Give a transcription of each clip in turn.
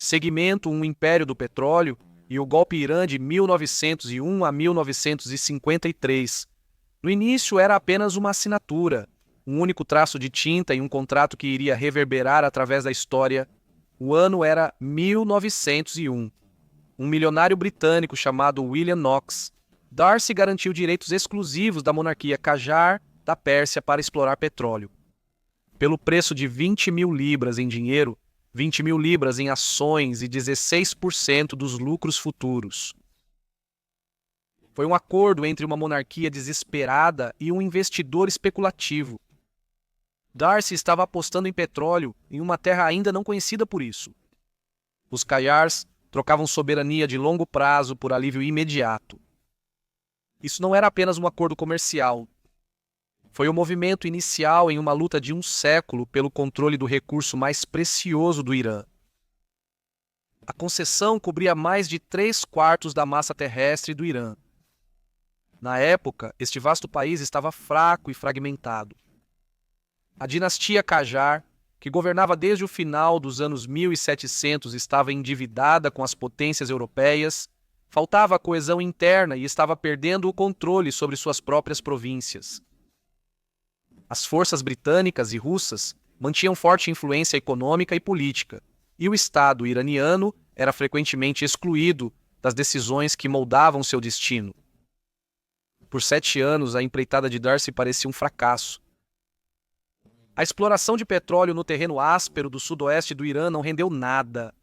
Segmento um império do petróleo e o golpe Irã de 1901 a 1953. No início era apenas uma assinatura, um único traço de tinta e um contrato que iria reverberar através da história. O ano era 1901. Um milionário britânico chamado William Knox. Darcy garantiu direitos exclusivos da monarquia Qajar da Pérsia para explorar petróleo. Pelo preço de 20 mil libras em dinheiro, 20 mil libras em ações e 16% dos lucros futuros. Foi um acordo entre uma monarquia desesperada e um investidor especulativo. Darcy estava apostando em petróleo em uma terra ainda não conhecida por isso. Os Qajars trocavam soberania de longo prazo por alívio imediato. Isso não era apenas um acordo comercial. Foi o movimento inicial em uma luta de um século pelo controle do recurso mais precioso do Irã. A concessão cobria mais de 3/4 da massa terrestre do Irã. Na época, este vasto país estava fraco e fragmentado. A dinastia Qajar, que governava desde o final dos anos 1700, estava endividada com as potências europeias, faltava a coesão interna e estava perdendo o controle sobre suas próprias províncias. As forças britânicas e russas mantinham forte influência econômica e política, e o Estado iraniano era frequentemente excluído das decisões que moldavam seu destino. Por 7 anos, a empreitada de Darcy parecia um fracasso. A exploração de petróleo no terreno áspero do sudoeste do Irã não rendeu nada.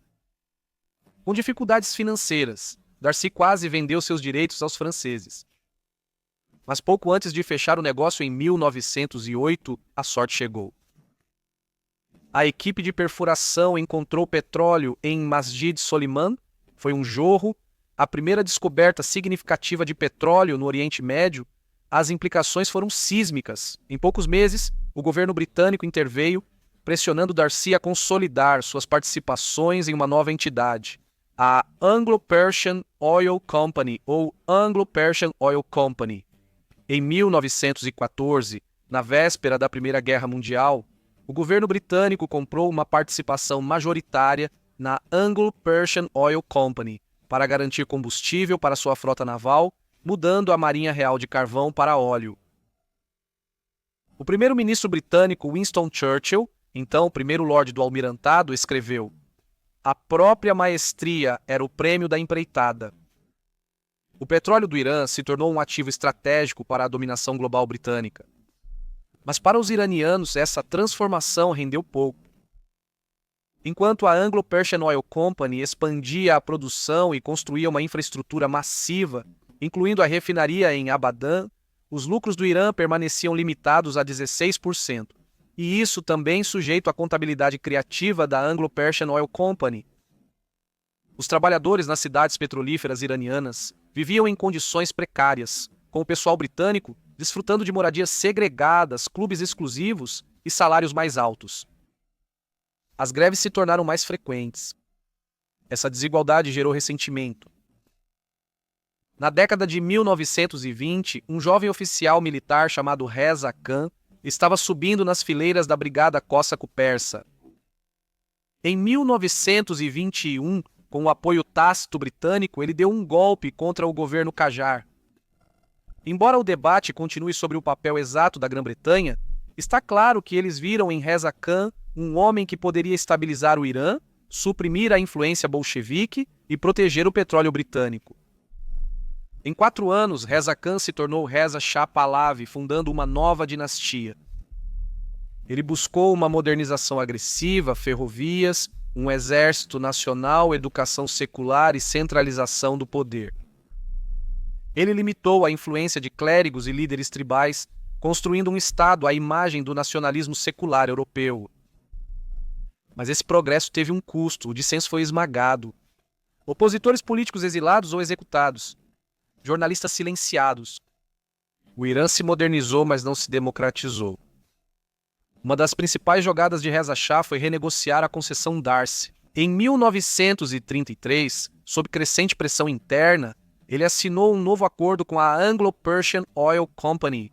Com dificuldades financeiras, Darcy quase vendeu seus direitos aos franceses. Mas pouco antes de fechar o negócio em 1908, a sorte chegou. A equipe de perfuração encontrou petróleo em Masjid Soliman, foi um jorro, a primeira descoberta significativa de petróleo no Oriente Médio. As implicações foram sísmicas. Em poucos meses, o governo britânico interveio, pressionando Darcy a consolidar suas participações em uma nova entidade, a Anglo-Persian Oil Company, ou Anglo-Persian Oil Company. Em 1914, na véspera da Primeira Guerra Mundial, o governo britânico comprou uma participação majoritária na Anglo-Persian Oil Company para garantir combustível para sua frota naval, mudando a Marinha Real de carvão para óleo. O primeiro-ministro britânico Winston Churchill, então o primeiro Lorde do Almirantado, escreveu: "A própria maestria era o prêmio da empreitada." O petróleo do Irã se tornou um ativo estratégico para a dominação global britânica. Mas para os iranianos, essa transformação rendeu pouco. Enquanto a Anglo-Persian Oil Company expandia a produção e construía uma infraestrutura massiva, incluindo a refinaria em Abadan, os lucros do Irã permaneciam limitados a 16%, e isso também sujeito à contabilidade criativa da Anglo-Persian Oil Company. Os trabalhadores nas cidades petrolíferas iranianas viviam em condições precárias, com o pessoal britânico desfrutando de moradias segregadas, clubes exclusivos e salários mais altos. As greves se tornaram mais frequentes. Essa desigualdade gerou ressentimento. Na década de 1920, um jovem oficial militar chamado Reza Khan estava subindo nas fileiras da Brigada Cossack-Persa. Em 1921, com o apoio tácito britânico, ele deu um golpe contra o governo Qajar. Embora o debate continue sobre o papel exato da Grã-Bretanha, está claro que eles viram em Reza Khan um homem que poderia estabilizar o Irã, suprimir a influência bolchevique e proteger o petróleo britânico. Em 4 anos, Reza Khan se tornou Reza Shah Pahlavi, fundando uma nova dinastia. Ele buscou uma modernização agressiva, ferrovias, um exército nacional, educação secular e centralização do poder. Ele limitou a influência de clérigos e líderes tribais, construindo um Estado à imagem do nacionalismo secular europeu. Mas esse progresso teve um custo, o dissenso foi esmagado. Opositores políticos exilados ou executados. Jornalistas silenciados. O Irã se modernizou, mas não se democratizou. Uma das principais jogadas de Reza Shah foi renegociar a concessão Darcy. Em 1933, sob crescente pressão interna, ele assinou um novo acordo com a Anglo-Persian Oil Company.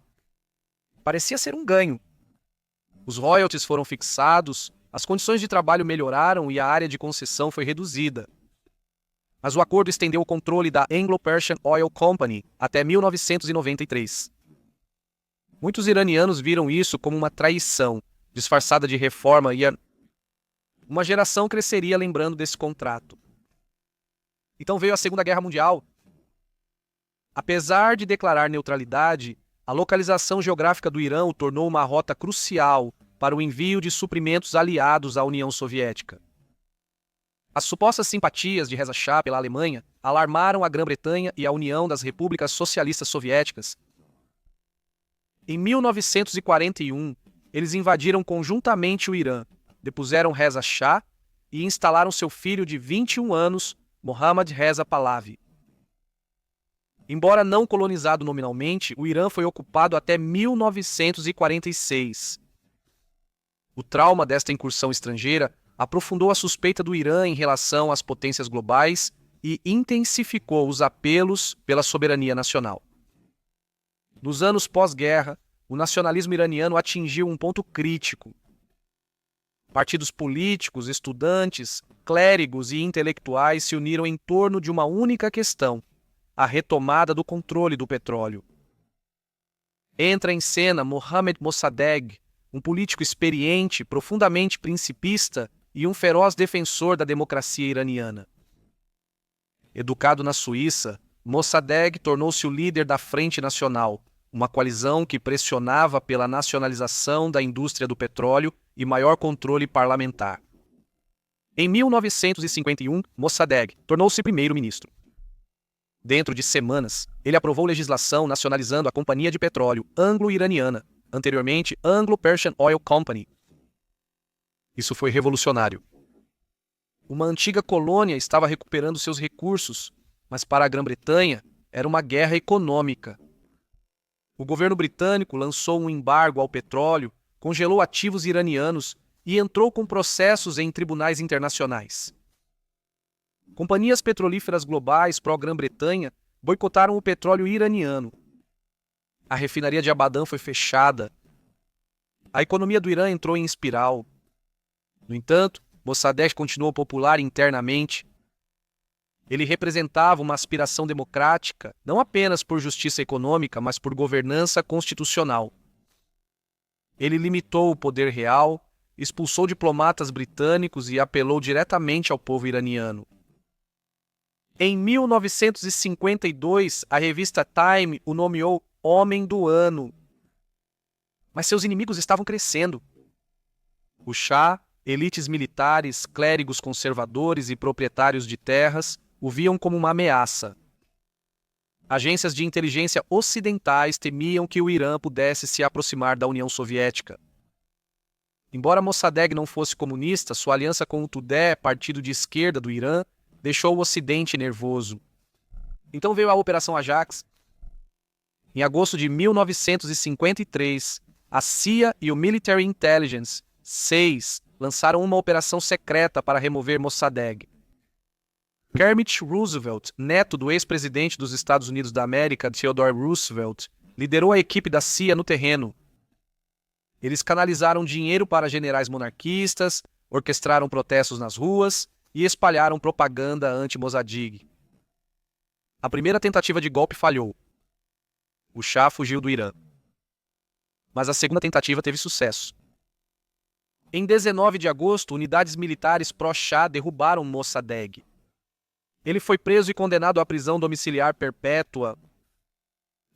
Parecia ser um ganho. Os royalties foram fixados, As condições de trabalho melhoraram e a área de concessão foi reduzida. Mas o acordo estendeu o controle da Anglo-Persian Oil Company até 1993. Muitos iranianos viram isso como uma traição, disfarçada de reforma, e uma geração cresceria lembrando desse contrato. Então veio a Segunda Guerra Mundial. Apesar de declarar neutralidade, a localização geográfica do Irã o tornou uma rota crucial para o envio de suprimentos aliados à União Soviética. As supostas simpatias de Reza Shah pela Alemanha alarmaram a Grã-Bretanha e a União das Repúblicas Socialistas Soviéticas. Em 1941, eles invadiram conjuntamente o Irã, depuseram Reza Shah e instalaram seu filho de 21 anos, Mohammad Reza Pahlavi. Embora não colonizado nominalmente, o Irã foi ocupado até 1946. O trauma desta incursão estrangeira aprofundou a suspeita do Irã em relação às potências globais e intensificou os apelos pela soberania nacional. Nos anos pós-guerra, o nacionalismo iraniano atingiu um ponto crítico. Partidos políticos, estudantes, clérigos e intelectuais se uniram em torno de uma única questão: a retomada do controle do petróleo. Entra em cena Mohammad Mossadegh, um político experiente, profundamente principista e um feroz defensor da democracia iraniana. Educado na Suíça, Mossadegh tornou-se o líder da Frente Nacional, uma coalizão que pressionava pela nacionalização da indústria do petróleo e maior controle parlamentar. Em 1951, Mossadegh tornou-se primeiro-ministro. Dentro de semanas, ele aprovou legislação nacionalizando a Companhia de Petróleo Anglo-Iraniana, anteriormente Anglo-Persian Oil Company. Isso foi revolucionário. Uma antiga colônia estava recuperando seus recursos, mas para a Grã-Bretanha era uma guerra econômica. O governo britânico lançou um embargo ao petróleo, congelou ativos iranianos e entrou com processos em tribunais internacionais. Companhias petrolíferas globais pró-Grã-Bretanha boicotaram o petróleo iraniano. A refinaria de Abadan foi fechada. A economia do Irã entrou em espiral. No entanto, Mossadegh continuou popular internamente. Ele representava uma aspiração democrática, não apenas por justiça econômica, mas por governança constitucional. Ele limitou o poder real, expulsou diplomatas britânicos e apelou diretamente ao povo iraniano. Em 1952, a revista Time o nomeou Homem do Ano. Mas seus inimigos estavam crescendo. O Shah, elites militares, clérigos conservadores e proprietários de terras o viam como uma ameaça. Agências de inteligência ocidentais temiam que o Irã pudesse se aproximar da União Soviética. Embora Mossadegh não fosse comunista, sua aliança com o Tudeh, partido de esquerda do Irã, deixou o Ocidente nervoso. Então veio a Operação Ajax. Em agosto de 1953, a CIA e o Military Intelligence, SEIS, lançaram uma operação secreta para remover Mossadegh. Kermit Roosevelt, neto do ex-presidente dos Estados Unidos da América, Theodore Roosevelt, liderou a equipe da CIA no terreno. Eles canalizaram dinheiro para generais monarquistas, orquestraram protestos nas ruas e espalharam propaganda anti-Mossadegh. A primeira tentativa de golpe falhou. O Shah fugiu do Irã. Mas a segunda tentativa teve sucesso. Em 19 de agosto, unidades militares pró-Shah derrubaram Mossadegh. Ele foi preso e condenado à prisão domiciliar perpétua.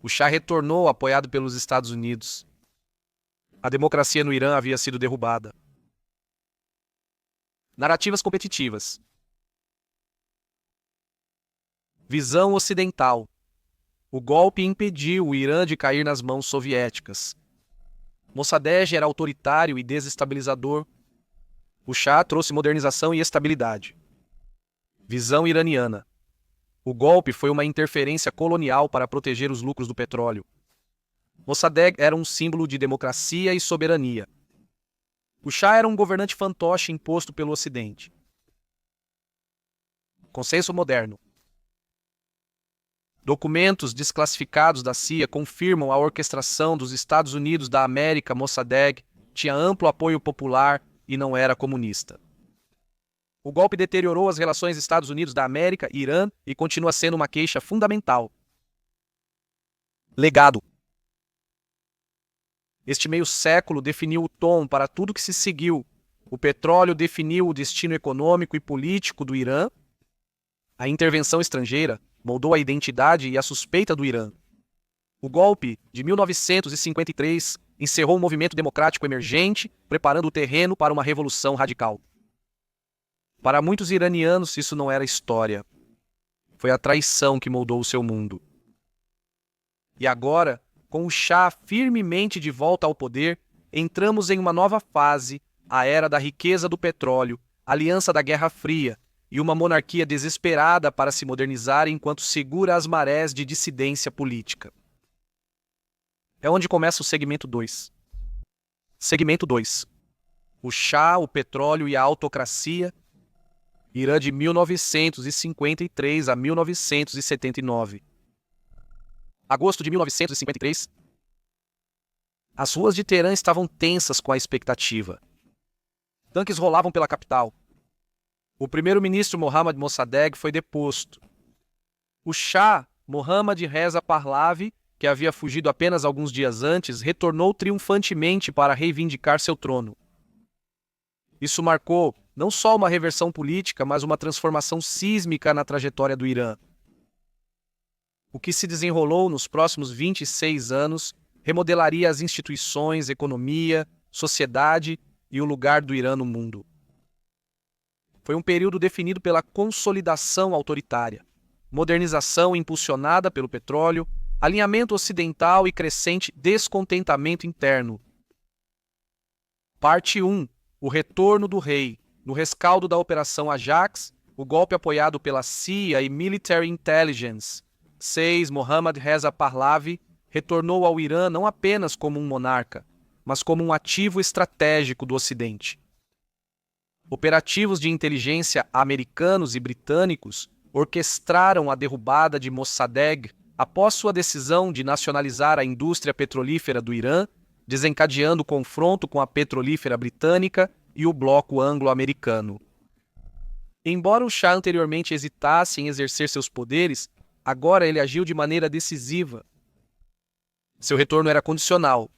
O Shah retornou, apoiado pelos Estados Unidos. A democracia no Irã havia sido derrubada. Narrativas competitivas. Visão ocidental. O golpe impediu o Irã de cair nas mãos soviéticas. Mossadegh era autoritário e desestabilizador. O Shah trouxe modernização e estabilidade. Visão iraniana. O golpe foi uma interferência colonial para proteger os lucros do petróleo. Mossadegh era um símbolo de democracia e soberania. O Shah era um governante fantoche imposto pelo Ocidente. Consenso moderno. Documentos desclassificados da CIA confirmam a orquestração dos Estados Unidos da América. Mossadegh tinha amplo apoio popular e não era comunista. O golpe deteriorou as relações Estados Unidos da América e Irã e continua sendo uma queixa fundamental. Legado. Este meio século definiu o tom para tudo que se seguiu. O petróleo definiu o destino econômico e político do Irã. A intervenção estrangeira moldou a identidade e a suspeita do Irã. O golpe de 1953 encerrou um movimento democrático emergente, preparando o terreno para uma revolução radical. Para muitos iranianos, isso não era história. Foi a traição que moldou o seu mundo. E agora, com o Shah firmemente de volta ao poder, entramos em uma nova fase, a era da riqueza do petróleo, aliança da Guerra Fria, e uma monarquia desesperada para se modernizar enquanto segura as marés de dissidência política. É onde começa o segmento 2. Segmento 2. O Shah, o petróleo e a autocracia. Irã de 1953 a 1979. Agosto de 1953. As ruas de Teherã estavam tensas com a expectativa. Tanques rolavam pela capital. O primeiro-ministro Mohammad Mossadegh foi deposto. O Shah, Mohammad Reza Pahlavi, que havia fugido apenas alguns dias antes, retornou triunfantemente para reivindicar seu trono. Isso marcou não só uma reversão política, mas uma transformação sísmica na trajetória do Irã. O que se desenrolou nos próximos 26 anos remodelaria as instituições, economia, sociedade e o lugar do Irã no mundo. Foi um período definido pela consolidação autoritária, modernização impulsionada pelo petróleo, alinhamento ocidental e crescente descontentamento interno. Parte 1. O retorno do rei. No rescaldo da Operação Ajax, o golpe apoiado pela CIA e Military Intelligence. 6. Mohammad Reza Pahlavi retornou ao Irã não apenas como um monarca, mas como um ativo estratégico do Ocidente. Operativos de inteligência americanos e britânicos orquestraram a derrubada de Mossadegh após sua decisão de nacionalizar a indústria petrolífera do Irã, desencadeando o confronto com a petrolífera britânica e o bloco anglo-americano. Embora o Shah anteriormente hesitasse em exercer seus poderes, agora ele agiu de maneira decisiva. Seu retorno era condicional.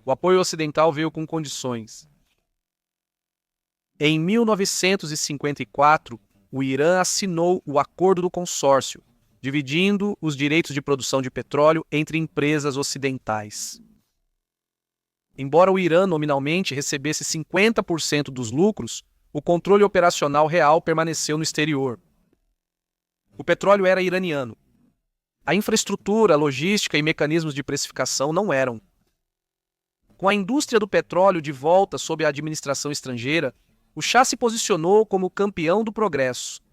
O apoio ocidental veio com condições. Em 1954, o Irã assinou o Acordo do Consórcio, dividindo os direitos de produção de petróleo entre empresas ocidentais. Embora o Irã nominalmente recebesse 50% dos lucros, o controle operacional real permaneceu no exterior. O petróleo era iraniano. A infraestrutura, logística e mecanismos de precificação não eram. Com a indústria do petróleo de volta sob a administração estrangeira, o Shah se posicionou como campeão do progresso.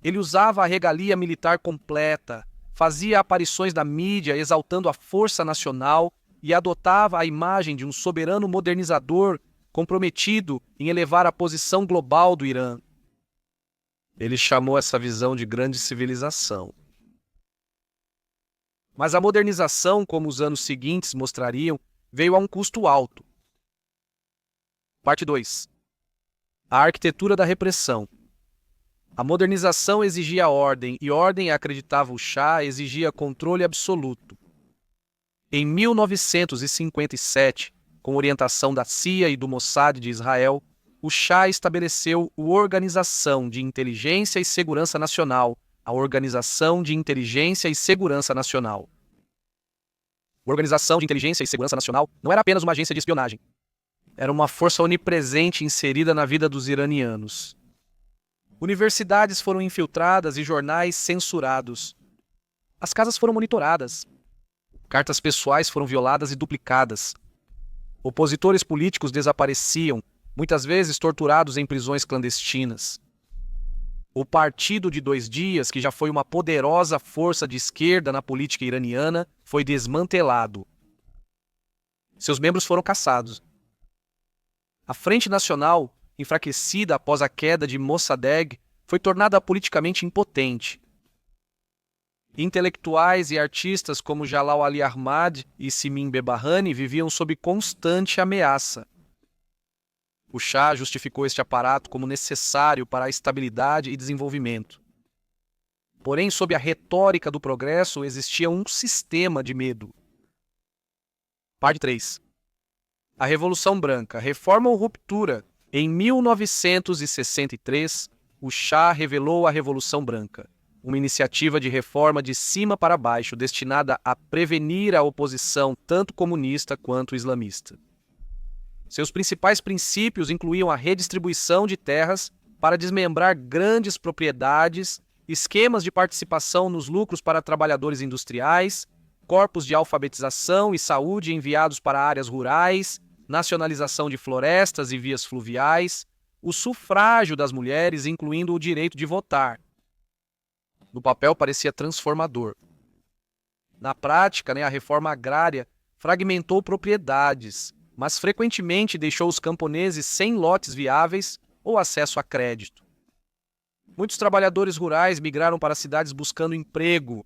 Ele usava a regalia militar completa, fazia aparições na mídia exaltando a força nacional e adotava a imagem de um soberano modernizador comprometido em elevar a posição global do Irã. Ele chamou essa visão de grande civilização. Mas a modernização, como os anos seguintes mostrariam, veio a um custo alto. Parte 2. A arquitetura da repressão. A modernização exigia ordem, e ordem, acreditava o Shah, exigia controle absoluto. Em 1957, com orientação da CIA e do Mossad de Israel, o Shah estabeleceu a Organização de Inteligência e Segurança Nacional, a Organização de Inteligência e Segurança Nacional. A Organização de Inteligência e Segurança Nacional não era apenas uma agência de espionagem. Era uma força onipresente inserida na vida dos iranianos. Universidades foram infiltradas e jornais censurados. As casas foram monitoradas. Cartas pessoais foram violadas e duplicadas. Opositores políticos desapareciam, muitas vezes torturados em prisões clandestinas. O Partido de 2 Dias, que já foi uma poderosa força de esquerda na política iraniana, foi desmantelado. Seus membros foram caçados. A Frente Nacional, enfraquecida após a queda de Mossadegh, foi tornada politicamente impotente. Intelectuais e artistas como Jalal Ali Ahmad e Simin Behbahani viviam sob constante ameaça. O Shah justificou este aparato como necessário para a estabilidade e desenvolvimento. Porém, sob a retórica do progresso, existia um sistema de medo. Parte 3. A Revolução Branca, reforma ou ruptura? Em 1963, o Shah revelou a Revolução Branca, uma iniciativa de reforma de cima para baixo destinada a prevenir a oposição tanto comunista quanto islamista. Seus principais princípios incluíam a redistribuição de terras para desmembrar grandes propriedades, esquemas de participação nos lucros para trabalhadores industriais, corpos de alfabetização e saúde enviados para áreas rurais, nacionalização de florestas e vias fluviais, o sufrágio das mulheres, incluindo o direito de votar. No papel parecia transformador. Na prática, a reforma agrária fragmentou propriedades, mas frequentemente deixou os camponeses sem lotes viáveis ou acesso a crédito. Muitos trabalhadores rurais migraram para cidades buscando emprego,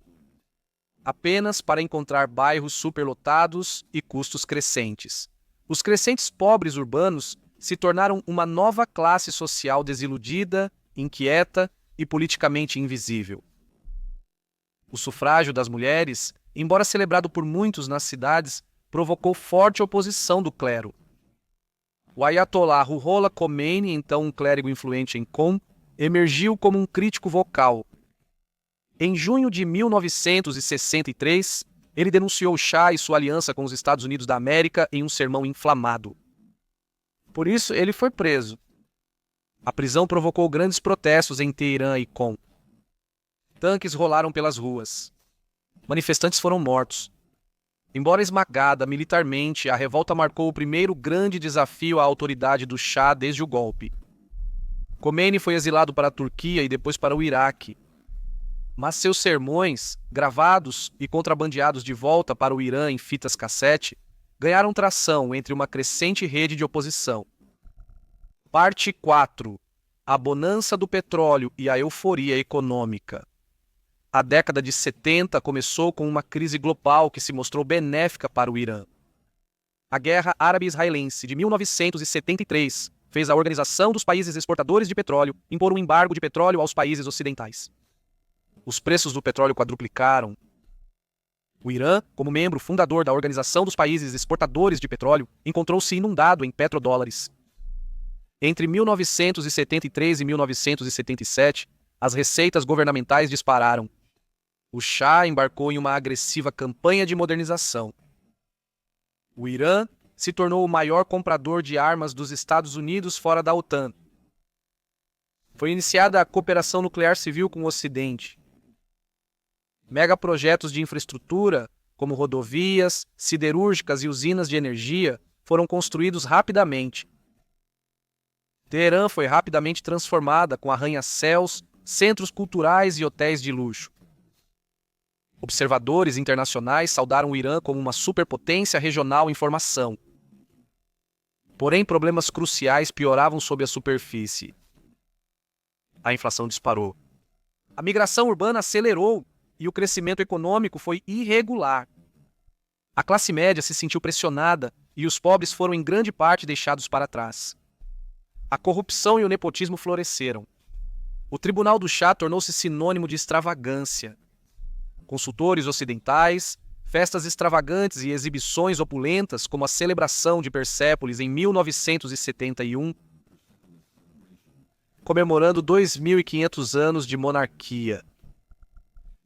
apenas para encontrar bairros superlotados e custos crescentes. Os crescentes pobres urbanos se tornaram uma nova classe social desiludida, inquieta e politicamente invisível. O sufrágio das mulheres, embora celebrado por muitos nas cidades, provocou forte oposição do clero. O Ayatollah Ruhollah Khomeini, então um clérigo influente em Qom, emergiu como um crítico vocal. Em junho de 1963, ele denunciou o Shah e sua aliança com os Estados Unidos da América em um sermão inflamado. Por isso, ele foi preso. A prisão provocou grandes protestos em Teherã e Qom. Tanques rolaram pelas ruas. Manifestantes foram mortos. Embora esmagada militarmente, a revolta marcou o primeiro grande desafio à autoridade do Shah desde o golpe. Khomeini foi exilado para a Turquia e depois para o Iraque. Mas seus sermões, gravados e contrabandeados de volta para o Irã em fitas cassete, ganharam tração entre uma crescente rede de oposição. Parte 4. A bonança do petróleo e a euforia econômica. A década de 70 começou com uma crise global que se mostrou benéfica para o Irã. A Guerra Árabe-Israelense de 1973 fez a Organização dos Países Exportadores de Petróleo impor um embargo de petróleo aos países ocidentais. Os preços do petróleo quadruplicaram. O Irã, como membro fundador da Organização dos Países Exportadores de Petróleo, encontrou-se inundado em petrodólares. Entre 1973 e 1977, as receitas governamentais dispararam. O Shah embarcou em uma agressiva campanha de modernização. O Irã se tornou o maior comprador de armas dos Estados Unidos fora da OTAN. Foi iniciada a cooperação nuclear civil com o Ocidente. Megaprojetos de infraestrutura, como rodovias, siderúrgicas e usinas de energia, foram construídos rapidamente. Teherã foi rapidamente transformada com arranha-céus, centros culturais e hotéis de luxo. Observadores internacionais saudaram o Irã como uma superpotência regional em formação. Porém, problemas cruciais pioravam sob a superfície. A inflação disparou. A migração urbana acelerou e o crescimento econômico foi irregular. A classe média se sentiu pressionada e os pobres foram em grande parte deixados para trás. A corrupção e o nepotismo floresceram. O Tribunal do Shah tornou-se sinônimo de extravagância. Consultores ocidentais, festas extravagantes e exibições opulentas, como a celebração de Persépolis em 1971, comemorando 2.500 anos de monarquia.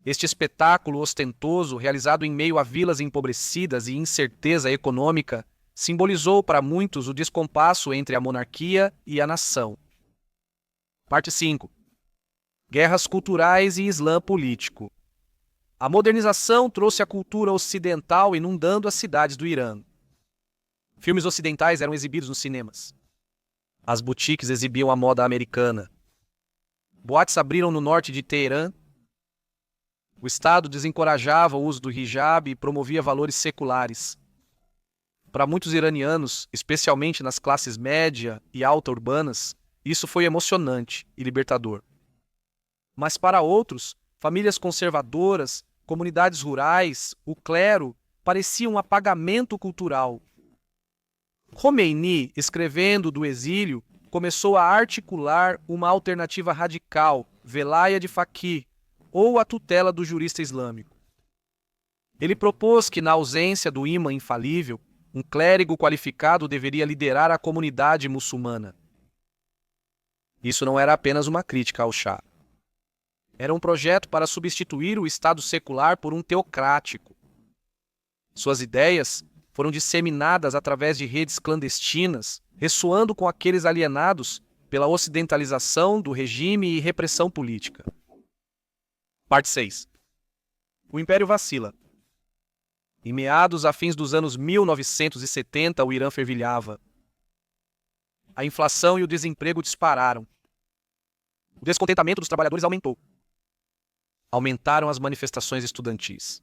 Este espetáculo ostentoso, realizado em meio a vilas empobrecidas e incerteza econômica, simbolizou para muitos o descompasso entre a monarquia e a nação. Parte 5. Guerras culturais e Islã político. A modernização trouxe a cultura ocidental inundando as cidades do Irã. Filmes ocidentais eram exibidos nos cinemas. As boutiques exibiam a moda americana. Boates abriram no norte de Teherã. O Estado desencorajava o uso do hijab e promovia valores seculares. Para muitos iranianos, especialmente nas classes média e alta urbanas, isso foi emocionante e libertador. Mas para outros, famílias conservadoras, comunidades rurais, o clero, parecia um apagamento cultural. Khomeini, escrevendo do exílio, começou a articular uma alternativa radical, Velayat de Faqih, ou a tutela do jurista islâmico. Ele propôs que, na ausência do imã infalível, um clérigo qualificado deveria liderar a comunidade muçulmana. Isso não era apenas uma crítica ao Shah. Era um projeto para substituir o Estado secular por um teocrático. Suas ideias foram disseminadas através de redes clandestinas, ressoando com aqueles alienados pela ocidentalização do regime e repressão política. Parte 6. O Império vacila. Em meados a fins dos anos 1970, o Irã fervilhava. A inflação e o desemprego dispararam. O descontentamento dos trabalhadores aumentou. Aumentaram as manifestações estudantis.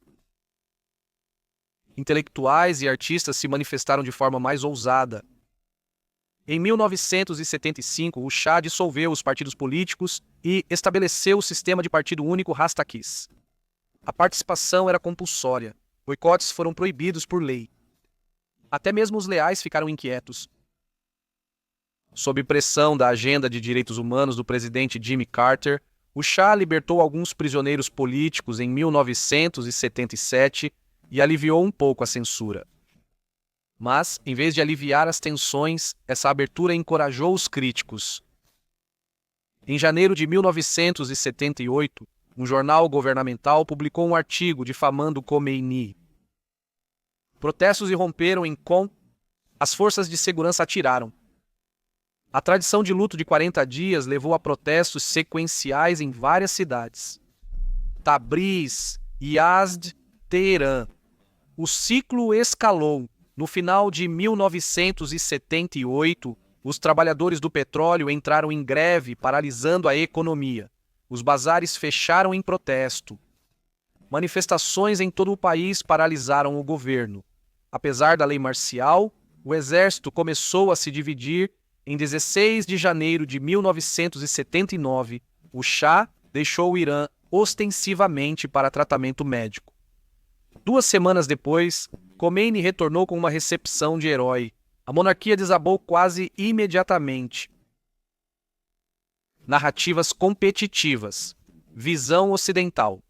Intelectuais e artistas se manifestaram de forma mais ousada. Em 1975, o Shah dissolveu os partidos políticos e estabeleceu o sistema de partido único Rastakis. A participação era compulsória. Boicotes foram proibidos por lei. Até mesmo os leais ficaram inquietos. Sob pressão da agenda de direitos humanos do presidente Jimmy Carter, o Shah libertou alguns prisioneiros políticos em 1977 e aliviou um pouco a censura. Mas, em vez de aliviar as tensões, essa abertura encorajou os críticos. Em janeiro de 1978, um jornal governamental publicou um artigo difamando Khomeini. Protestos irromperam em Qom. As forças de segurança atiraram. A tradição de luto de 40 dias levou a protestos sequenciais em várias cidades. Tabriz, Yazd, Teherã. O ciclo escalou. No final de 1978, os trabalhadores do petróleo entraram em greve, paralisando a economia. Os bazares fecharam em protesto. Manifestações em todo o país paralisaram o governo. Apesar da lei marcial, o exército começou a se dividir. Em 16 de janeiro de 1979, o Shah deixou o Irã ostensivamente para tratamento médico. 2 semanas depois, Khomeini retornou com uma recepção de herói. A monarquia desabou quase imediatamente. Narrativas competitivas. Visão ocidental.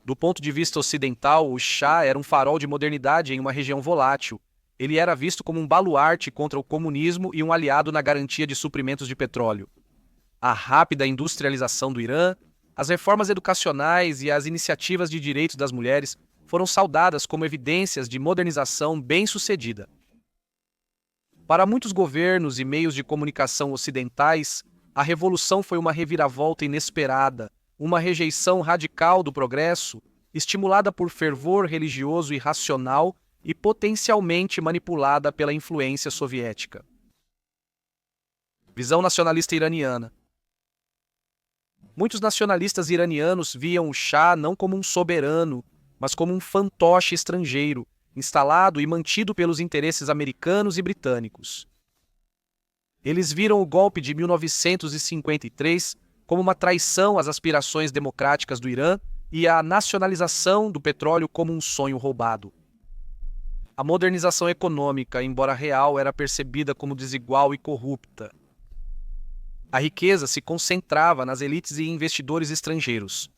Do ponto de vista ocidental, o Shah era um farol de modernidade em uma região volátil. Ele era visto como um baluarte contra o comunismo e um aliado na garantia de suprimentos de petróleo. A rápida industrialização do Irã, as reformas educacionais e as iniciativas de direitos das mulheres foram saudadas como evidências de modernização bem-sucedida. Para muitos governos e meios de comunicação ocidentais, a revolução foi uma reviravolta inesperada, uma rejeição radical do progresso, estimulada por fervor religioso irracional e potencialmente manipulada pela influência soviética. Visão nacionalista iraniana. Muitos nacionalistas iranianos viam o Shah não como um soberano, mas como um fantoche estrangeiro, instalado e mantido pelos interesses americanos e britânicos. Eles viram o golpe de 1953 como uma traição às aspirações democráticas do Irã e a nacionalização do petróleo como um sonho roubado. A modernização econômica, embora real, era percebida como desigual e corrupta. A riqueza se concentrava nas elites e investidores estrangeiros.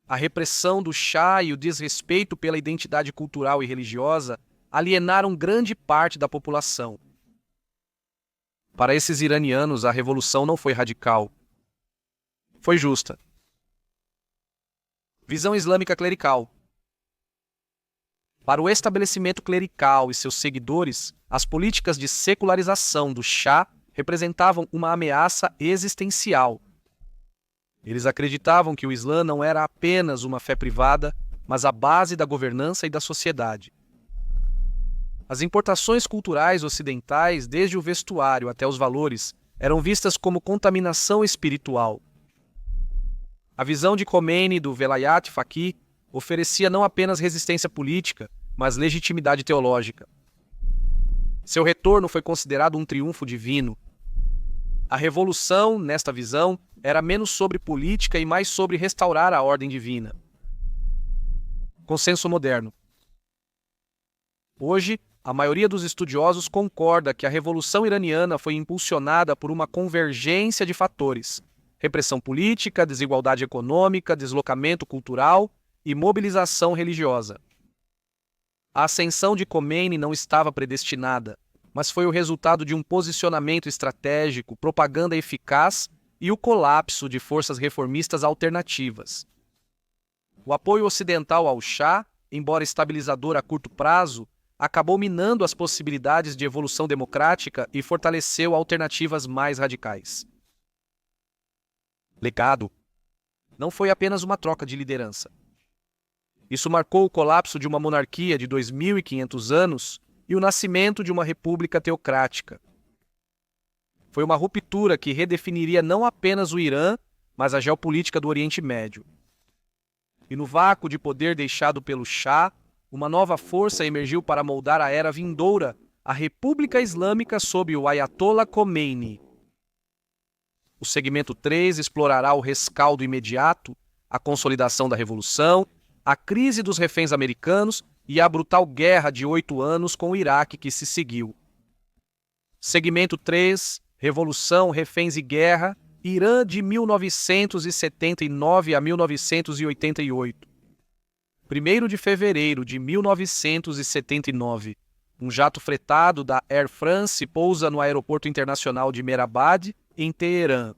A repressão do Shah e o desrespeito pela identidade cultural e religiosa alienaram grande parte da população. Para esses iranianos, a revolução não foi radical. Foi justa. Visão islâmica clerical. Para o estabelecimento clerical e seus seguidores, as políticas de secularização do Shah representavam uma ameaça existencial. Eles acreditavam que o Islã não era apenas uma fé privada, mas a base da governança e da sociedade. As importações culturais ocidentais, desde o vestuário até os valores, eram vistas como contaminação espiritual. A visão de Khomeini do Velayat Faqih oferecia não apenas resistência política, mas legitimidade teológica. Seu retorno foi considerado um triunfo divino. A revolução, nesta visão, era menos sobre política e mais sobre restaurar a ordem divina. Consenso moderno. Hoje, A maioria dos estudiosos concorda que a Revolução Iraniana foi impulsionada por uma convergência de fatores: repressão política, desigualdade econômica, deslocamento cultural e mobilização religiosa. A ascensão de Khomeini não estava predestinada, mas foi o resultado de um posicionamento estratégico, propaganda eficaz e o colapso de forças reformistas alternativas. O apoio ocidental ao Shah, embora estabilizador a curto prazo, acabou minando as possibilidades de evolução democrática e fortaleceu alternativas mais radicais. Legado. Não foi apenas uma troca de liderança. Isso marcou o colapso de uma monarquia de 2.500 anos e o nascimento de uma república teocrática. Foi uma ruptura que redefiniria não apenas o Irã, mas a geopolítica do Oriente Médio. E no vácuo de poder deixado pelo Shah, uma nova força emergiu para moldar a era vindoura, a República Islâmica sob o Ayatollah Khomeini. O segmento 3 explorará o rescaldo imediato, a consolidação da Revolução, a crise dos reféns americanos e a brutal guerra de 8 anos com o Iraque que se seguiu. Segmento 3, Revolução, Reféns e Guerra, Irã de 1979 a 1988. 1º de fevereiro de 1979, um jato fretado da Air France pousa no Aeroporto Internacional de Mehrabad, em Teherã.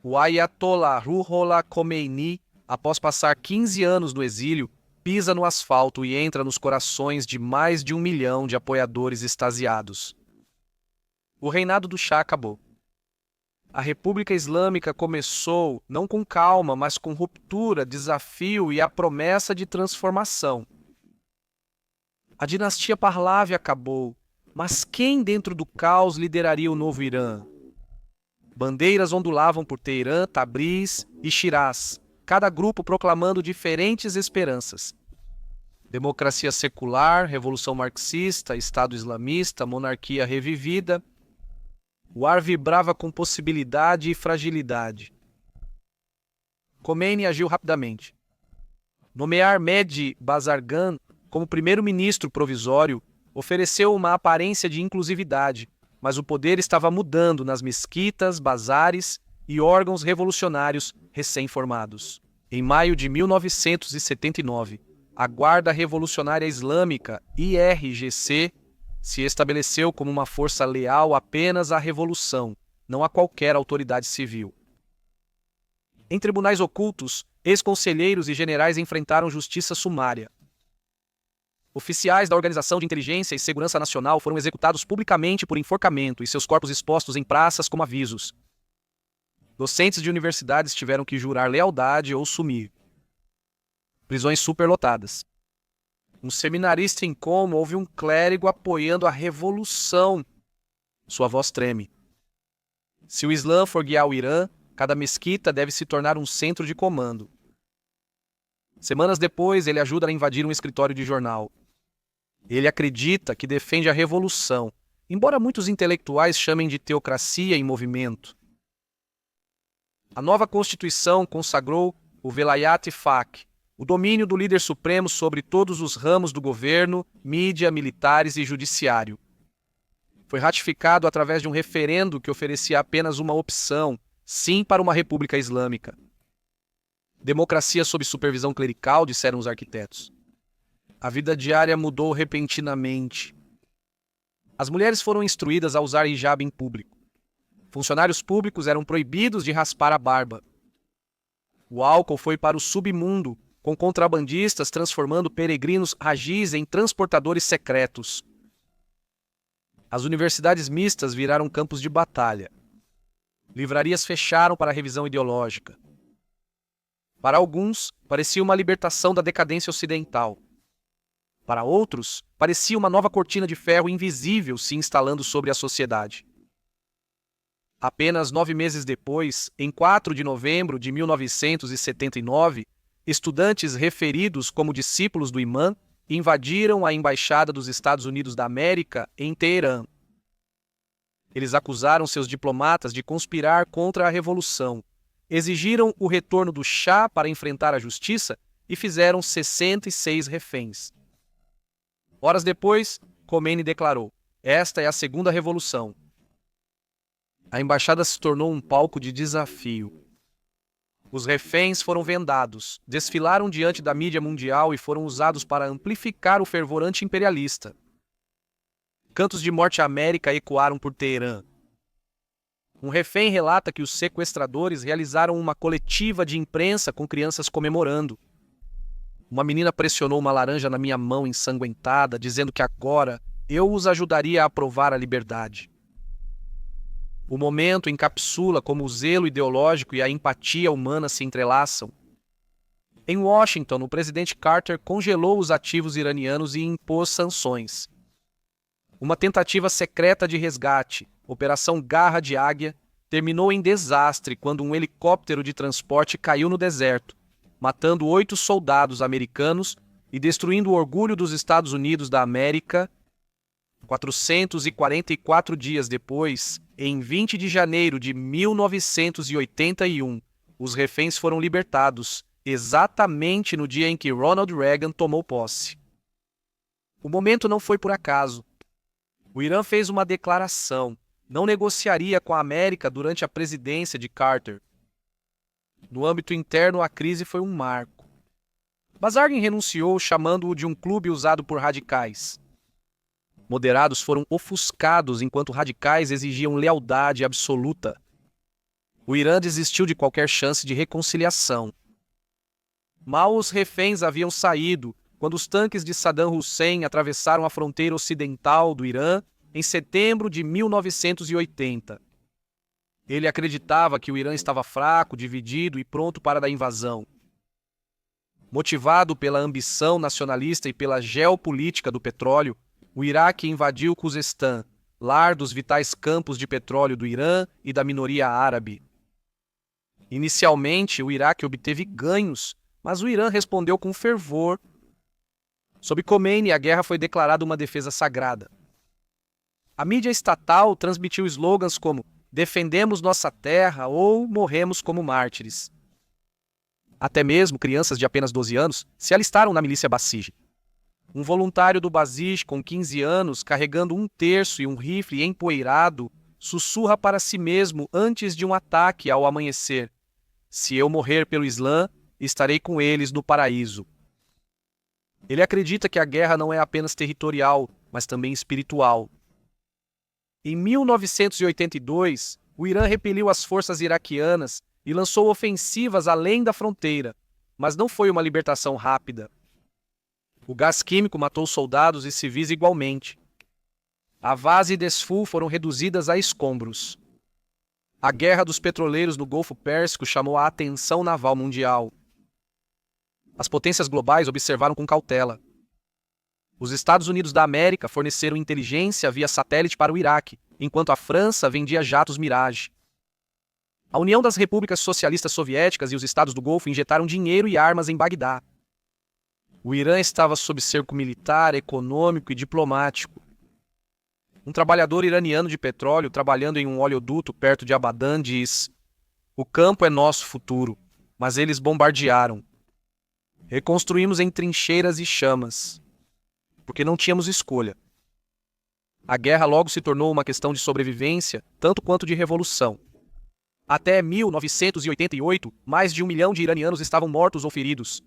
O Ayatollah Ruhollah Khomeini, após passar 15 anos no exílio, pisa no asfalto e entra nos corações de mais de 1 milhão de apoiadores extasiados. O reinado do Shah acabou. A República Islâmica começou, não com calma, mas com ruptura, desafio e a promessa de transformação. A dinastia Pahlavi acabou, mas quem dentro do caos lideraria o novo Irã? Bandeiras ondulavam por Teherã, Tabriz e Shiraz, cada grupo proclamando diferentes esperanças. Democracia secular, revolução marxista, Estado islamista, monarquia revivida. O ar vibrava com possibilidade e fragilidade. Khomeini agiu rapidamente. Nomear Mehdi Bazargan como primeiro-ministro provisório ofereceu uma aparência de inclusividade, mas o poder estava mudando nas mesquitas, bazares e órgãos revolucionários recém-formados. Em maio de 1979, a Guarda Revolucionária Islâmica, IRGC, se estabeleceu como uma força leal apenas à revolução, não a qualquer autoridade civil. Em tribunais ocultos, ex-conselheiros e generais enfrentaram justiça sumária. Oficiais da Organização de Inteligência e Segurança Nacional foram executados publicamente por enforcamento e seus corpos expostos em praças como avisos. Docentes de universidades tiveram que jurar lealdade ou sumir. Prisões superlotadas. Um seminarista em coma ouve um clérigo apoiando a revolução. Sua voz treme. Se o Islã for guiar o Irã, cada mesquita deve se tornar um centro de comando. Semanas depois, ele ajuda a invadir um escritório de jornal. Ele acredita que defende a revolução, embora muitos intelectuais chamem de teocracia em movimento. A nova Constituição consagrou o Velayat Faqih, o domínio do líder supremo sobre todos os ramos do governo, mídia, militares e judiciário. Foi ratificado através de um referendo que oferecia apenas uma opção, sim para uma república islâmica. Democracia sob supervisão clerical, disseram os arquitetos. A vida diária mudou repentinamente. As mulheres foram instruídas a usar hijab em público. Funcionários públicos eram proibidos de raspar a barba. O álcool foi para o submundo, com contrabandistas transformando peregrinos rajis em transportadores secretos. As universidades mistas viraram campos de batalha. Livrarias fecharam para a revisão ideológica. Para alguns, parecia uma libertação da decadência ocidental. Para outros, parecia uma nova cortina de ferro invisível se instalando sobre a sociedade. Apenas 9 meses depois, em 4 de novembro de 1979, estudantes referidos como discípulos do imã invadiram a Embaixada dos Estados Unidos da América em Teherã. Eles acusaram seus diplomatas de conspirar contra a revolução, exigiram o retorno do Shah para enfrentar a justiça e fizeram 66 reféns. Horas depois, Khomeini declarou: "Esta é a segunda revolução." A embaixada se tornou um palco de desafio. Os reféns foram vendados, desfilaram diante da mídia mundial e foram usados para amplificar o fervor anti-imperialista. Cantos de morte à América ecoaram por Teherã. Um refém relata que os sequestradores realizaram uma coletiva de imprensa com crianças comemorando. Uma menina pressionou uma laranja na minha mão ensanguentada, dizendo que agora eu os ajudaria a aprovar a liberdade. O momento encapsula como o zelo ideológico e a empatia humana se entrelaçam. Em Washington, o presidente Carter congelou os ativos iranianos e impôs sanções. Uma tentativa secreta de resgate, Operação Garra de Águia, terminou em desastre quando um helicóptero de transporte caiu no deserto, matando 8 soldados americanos e destruindo o orgulho dos Estados Unidos da América. 444 dias depois, em 20 de janeiro de 1981, os reféns foram libertados, exatamente no dia em que Ronald Reagan tomou posse. O momento não foi por acaso. O Irã fez uma declaração: não negociaria com a América durante a presidência de Carter. No âmbito interno, a crise foi um marco. Bazargin renunciou, chamando-o de um clube usado por radicais. Moderados foram ofuscados enquanto radicais exigiam lealdade absoluta. O Irã desistiu de qualquer chance de reconciliação. Mal os reféns haviam saído quando os tanques de Saddam Hussein atravessaram a fronteira ocidental do Irã em setembro de 1980. Ele acreditava que o Irã estava fraco, dividido e pronto para a invasão. Motivado pela ambição nacionalista e pela geopolítica do petróleo, o Iraque invadiu Khuzestan, lar dos vitais campos de petróleo do Irã e da minoria árabe. Inicialmente, o Iraque obteve ganhos, mas o Irã respondeu com fervor. Sob Khomeini, a guerra foi declarada uma defesa sagrada. A mídia estatal transmitiu slogans como "Defendemos nossa terra" ou "Morremos como mártires". Até mesmo crianças de apenas 12 anos se alistaram na milícia Basij. Um voluntário do Basij, com 15 anos, carregando um terço e um rifle empoeirado, sussurra para si mesmo antes de um ataque ao amanhecer: "Se eu morrer pelo Islã, estarei com eles no paraíso." Ele acredita que a guerra não é apenas territorial, mas também espiritual. Em 1982, o Irã repeliu as forças iraquianas e lançou ofensivas além da fronteira, mas não foi uma libertação rápida. O gás químico matou soldados e civis igualmente. Avaz e Desful foram reduzidas a escombros. A guerra dos petroleiros no Golfo Pérsico chamou a atenção naval mundial. As potências globais observaram com cautela. Os Estados Unidos da América forneceram inteligência via satélite para o Iraque, enquanto a França vendia jatos Mirage. A União das Repúblicas Socialistas Soviéticas e os Estados do Golfo injetaram dinheiro e armas em Bagdá. O Irã estava sob cerco militar, econômico e diplomático. Um trabalhador iraniano de petróleo trabalhando em um oleoduto perto de Abadan diz: "O campo é nosso futuro, mas eles bombardearam. Reconstruímos em trincheiras e chamas, porque não tínhamos escolha." A guerra logo se tornou uma questão de sobrevivência, tanto quanto de revolução. Até 1988, mais de 1 milhão de iranianos estavam mortos ou feridos.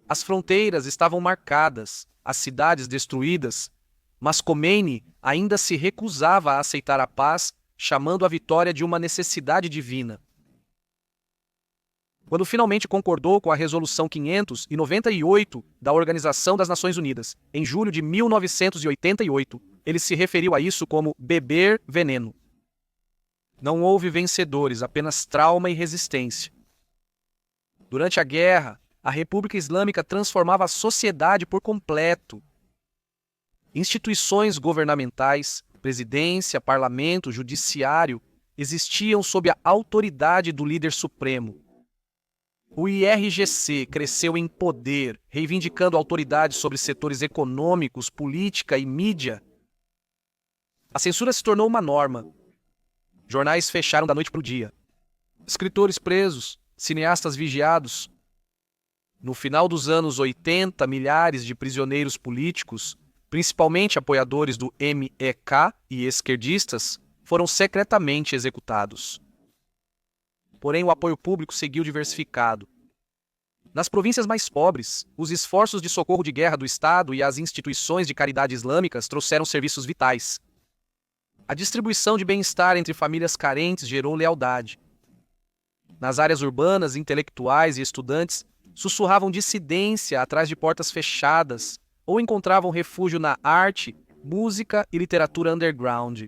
As fronteiras estavam marcadas, as cidades destruídas, mas Khomeini ainda se recusava a aceitar a paz, chamando a vitória de uma necessidade divina. Quando finalmente concordou com a Resolução 598 da Organização das Nações Unidas, em julho de 1988, ele se referiu a isso como beber veneno. Não houve vencedores, apenas trauma e resistência. Durante a guerra, a República Islâmica transformava a sociedade por completo. Instituições governamentais, presidência, parlamento, judiciário, existiam sob a autoridade do líder supremo. O IRGC cresceu em poder, reivindicando autoridade sobre setores econômicos, política e mídia. A censura se tornou uma norma. Jornais fecharam da noite para o dia. Escritores presos, cineastas vigiados. No final dos anos 80, milhares de prisioneiros políticos, principalmente apoiadores do MEK e esquerdistas, foram secretamente executados. Porém, o apoio público seguiu diversificado. Nas províncias mais pobres, os esforços de socorro de guerra do Estado e as instituições de caridade islâmicas trouxeram serviços vitais. A distribuição de bem-estar entre famílias carentes gerou lealdade. Nas áreas urbanas, intelectuais e estudantes sussurravam dissidência atrás de portas fechadas ou encontravam refúgio na arte, música e literatura underground.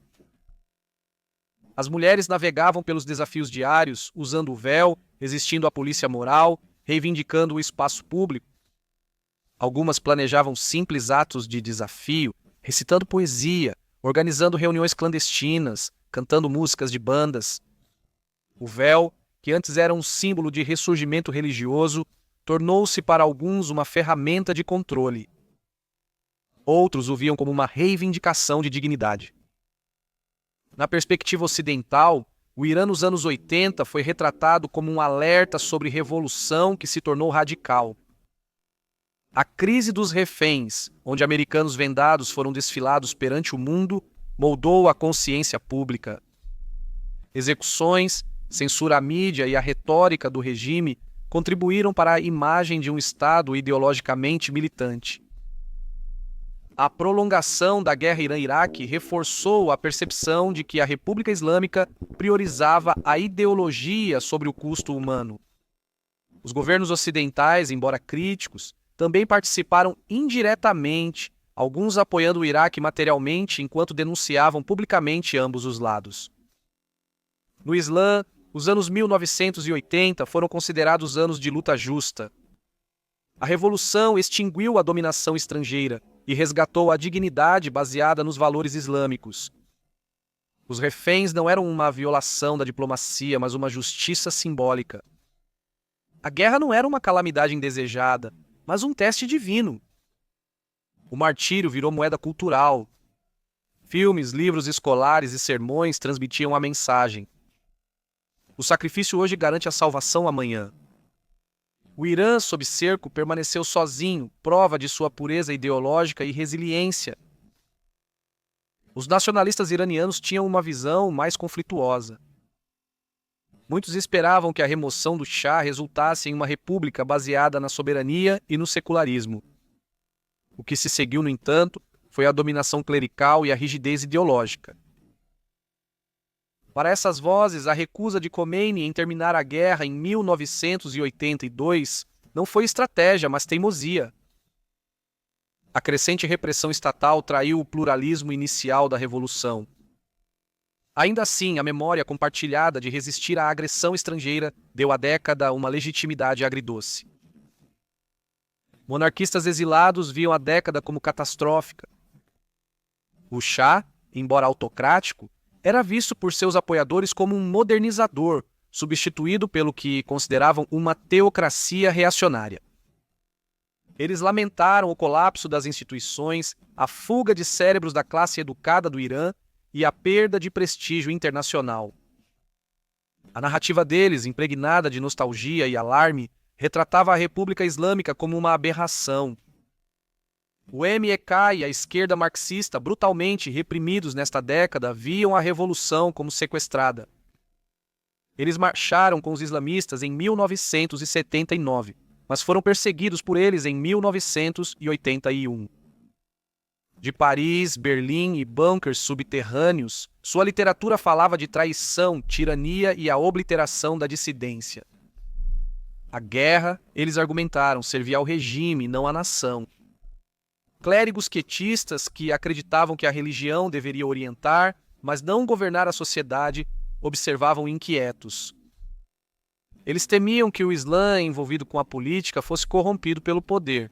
As mulheres navegavam pelos desafios diários, usando o véu, resistindo à polícia moral, reivindicando o espaço público. Algumas planejavam simples atos de desafio, recitando poesia, organizando reuniões clandestinas, cantando músicas de bandas. O véu, que antes era um símbolo de ressurgimento religioso, tornou-se para alguns uma ferramenta de controle. Outros o viam como uma reivindicação de dignidade. Na perspectiva ocidental, o Irã nos anos 80 foi retratado como um alerta sobre revolução que se tornou radical. A crise dos reféns, onde americanos vendados foram desfilados perante o mundo, moldou a consciência pública. Execuções, censura à mídia e a retórica do regime contribuíram para a imagem de um Estado ideologicamente militante. A prolongação da guerra Irã-Iraque reforçou a percepção de que a República Islâmica priorizava a ideologia sobre o custo humano. Os governos ocidentais, embora críticos, também participaram indiretamente, alguns apoiando o Iraque materialmente enquanto denunciavam publicamente ambos os lados. No Islã, os anos 1980 foram considerados anos de luta justa. A revolução extinguiu a dominação estrangeira e resgatou a dignidade baseada nos valores islâmicos. Os reféns não eram uma violação da diplomacia, mas uma justiça simbólica. A guerra não era uma calamidade indesejada, mas um teste divino. O martírio virou moeda cultural. Filmes, livros escolares e sermões transmitiam a mensagem. O sacrifício hoje garante a salvação amanhã. O Irã, sob cerco, permaneceu sozinho, prova de sua pureza ideológica e resiliência. Os nacionalistas iranianos tinham uma visão mais conflituosa. Muitos esperavam que a remoção do Shah resultasse em uma república baseada na soberania e no secularismo. O que se seguiu, no entanto, foi a dominação clerical e a rigidez ideológica. Para essas vozes, a recusa de Khomeini em terminar a guerra em 1982 não foi estratégia, mas teimosia. A crescente repressão estatal traiu o pluralismo inicial da revolução. Ainda assim, a memória compartilhada de resistir à agressão estrangeira deu à década uma legitimidade agridoce. Monarquistas exilados viam a década como catastrófica. O Shah, embora autocrático, era visto por seus apoiadores como um modernizador, substituído pelo que consideravam uma teocracia reacionária. Eles lamentaram o colapso das instituições, a fuga de cérebros da classe educada do Irã e a perda de prestígio internacional. A narrativa deles, impregnada de nostalgia e alarme, retratava a República Islâmica como uma aberração. O MEK e a esquerda marxista, brutalmente reprimidos nesta década, viam a revolução como sequestrada. Eles marcharam com os islamistas em 1979, mas foram perseguidos por eles em 1981. De Paris, Berlim e bunkers subterrâneos, sua literatura falava de traição, tirania e a obliteração da dissidência. A guerra, eles argumentaram, servia ao regime, não à nação. Clérigos quietistas que acreditavam que a religião deveria orientar, mas não governar a sociedade, observavam inquietos. Eles temiam que o Islã, envolvido com a política, fosse corrompido pelo poder.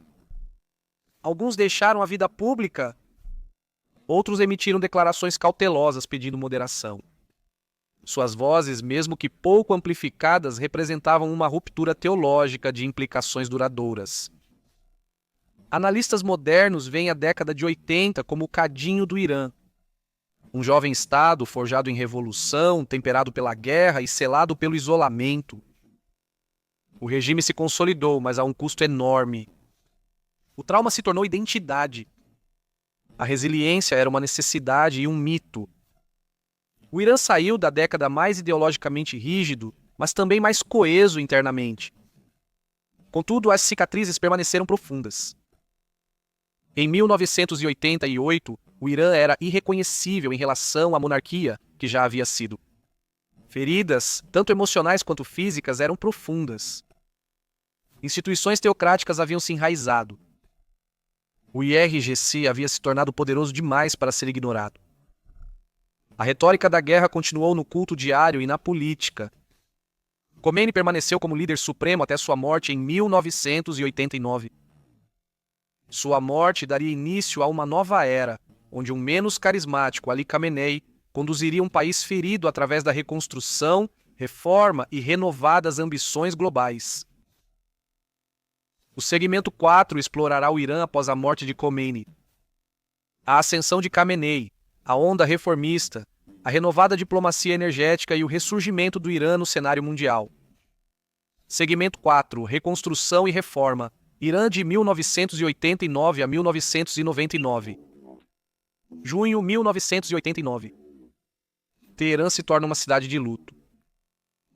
Alguns deixaram a vida pública, outros emitiram declarações cautelosas pedindo moderação. Suas vozes, mesmo que pouco amplificadas, representavam uma ruptura teológica de implicações duradouras. Analistas modernos veem a década de 80 como o cadinho do Irã. Um jovem Estado forjado em revolução, temperado pela guerra e selado pelo isolamento. O regime se consolidou, mas a um custo enorme. O trauma se tornou identidade. A resiliência era uma necessidade e um mito. O Irã saiu da década mais ideologicamente rígido, mas também mais coeso internamente. Contudo, as cicatrizes permaneceram profundas. Em 1988, o Irã era irreconhecível em relação à monarquia que já havia sido. Feridas, tanto emocionais quanto físicas, eram profundas. Instituições teocráticas haviam se enraizado. O IRGC havia se tornado poderoso demais para ser ignorado. A retórica da guerra continuou no culto diário e na política. Khomeini permaneceu como líder supremo até sua morte em 1989. Sua morte daria início a uma nova era, onde um menos carismático Ali Khamenei conduziria um país ferido através da reconstrução, reforma e renovadas ambições globais. O segmento 4 explorará o Irã após a morte de Khomeini. A ascensão de Khamenei, a onda reformista, a renovada diplomacia energética e o ressurgimento do Irã no cenário mundial. Segmento 4, reconstrução e reforma. Irã de 1989 a 1999. Junho 1989. Teherã se torna uma cidade de luto.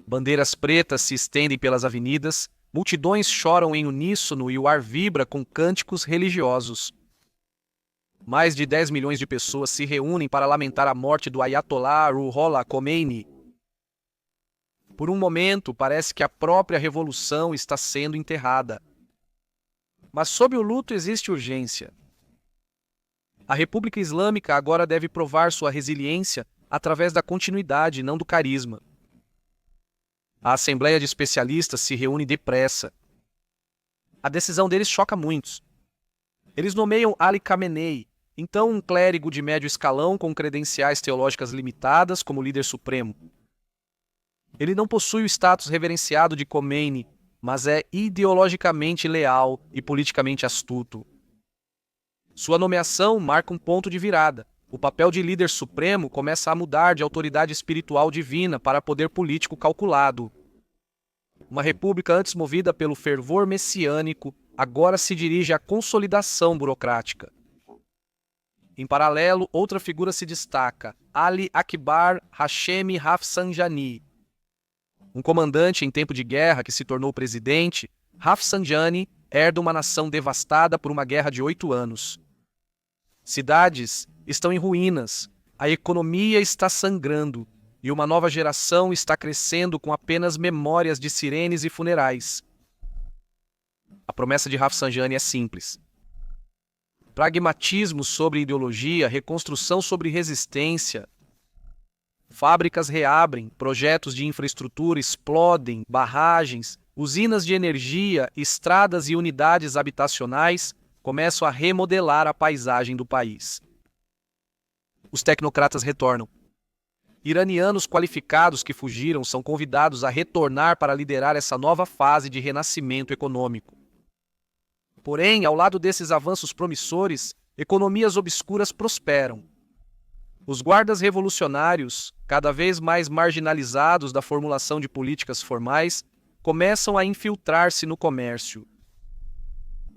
Bandeiras pretas se estendem pelas avenidas, multidões choram em uníssono e o ar vibra com cânticos religiosos. Mais de 10 milhões de pessoas se reúnem para lamentar a morte do Ayatollah Ruhollah Khomeini. Por um momento, parece que a própria revolução está sendo enterrada. Mas sob o luto existe urgência. A República Islâmica agora deve provar sua resiliência através da continuidade, não do carisma. A Assembleia de Especialistas se reúne depressa. A decisão deles choca muitos. Eles nomeiam Ali Khamenei, então um clérigo de médio escalão com credenciais teológicas limitadas, como líder supremo. Ele não possui o status reverenciado de Khomeini, mas é ideologicamente leal e politicamente astuto. Sua nomeação marca um ponto de virada. O papel de líder supremo começa a mudar de autoridade espiritual divina para poder político calculado. Uma república antes movida pelo fervor messiânico, agora se dirige à consolidação burocrática. Em paralelo, outra figura se destaca, Ali Akbar Hashemi Rafsanjani. Um comandante em tempo de guerra que se tornou presidente, Rafsanjani herda uma nação devastada por uma guerra de 8 anos. Cidades estão em ruínas, a economia está sangrando e uma nova geração está crescendo com apenas memórias de sirenes e funerais. A promessa de Rafsanjani é simples. Pragmatismo sobre ideologia, reconstrução sobre resistência. Fábricas reabrem, projetos de infraestrutura explodem, barragens, usinas de energia, estradas e unidades habitacionais começam a remodelar a paisagem do país. Os tecnocratas retornam. Iranianos qualificados que fugiram são convidados a retornar para liderar essa nova fase de renascimento econômico. Porém, ao lado desses avanços promissores, economias obscuras prosperam. Os guardas revolucionários, cada vez mais marginalizados da formulação de políticas formais, começam a infiltrar-se no comércio.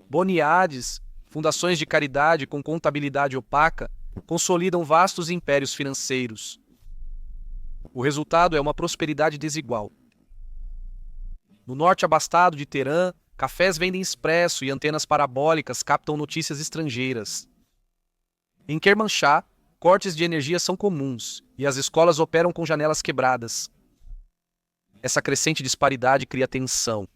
Boniades, fundações de caridade com contabilidade opaca, consolidam vastos impérios financeiros. O resultado é uma prosperidade desigual. No norte abastado de Teherã, cafés vendem expresso e antenas parabólicas captam notícias estrangeiras. Em Kermanshah, cortes de energia são comuns e as escolas operam com janelas quebradas. Essa crescente disparidade cria tensão.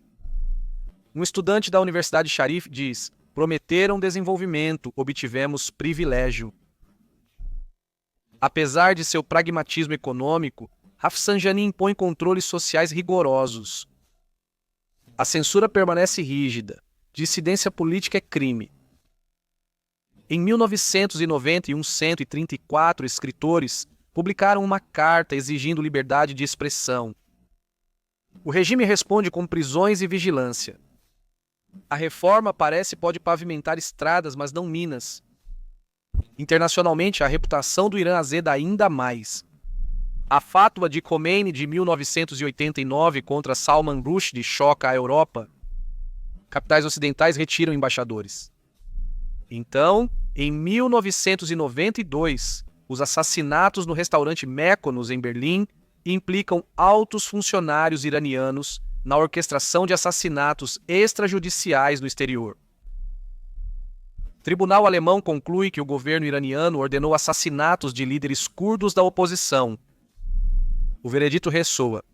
Um estudante da Universidade Sharif diz: prometeram desenvolvimento, obtivemos privilégio. Apesar de seu pragmatismo econômico, Rafsanjani impõe controles sociais rigorosos. A censura permanece rígida. Dissidência política é crime. Em 1991, 134 escritores publicaram uma carta exigindo liberdade de expressão. O regime responde com prisões e vigilância. A reforma pode pavimentar estradas, mas não minas. Internacionalmente, a reputação do Irã azeda ainda mais. A fátua de Khomeini de 1989 contra Salman Rushdie choca a Europa. Capitais ocidentais retiram embaixadores. Então, Em 1992, os assassinatos no restaurante Mykonos, em Berlim, implicam altos funcionários iranianos na orquestração de assassinatos extrajudiciais no exterior. O tribunal alemão conclui que o governo iraniano ordenou assassinatos de líderes curdos da oposição. O veredito ressoa.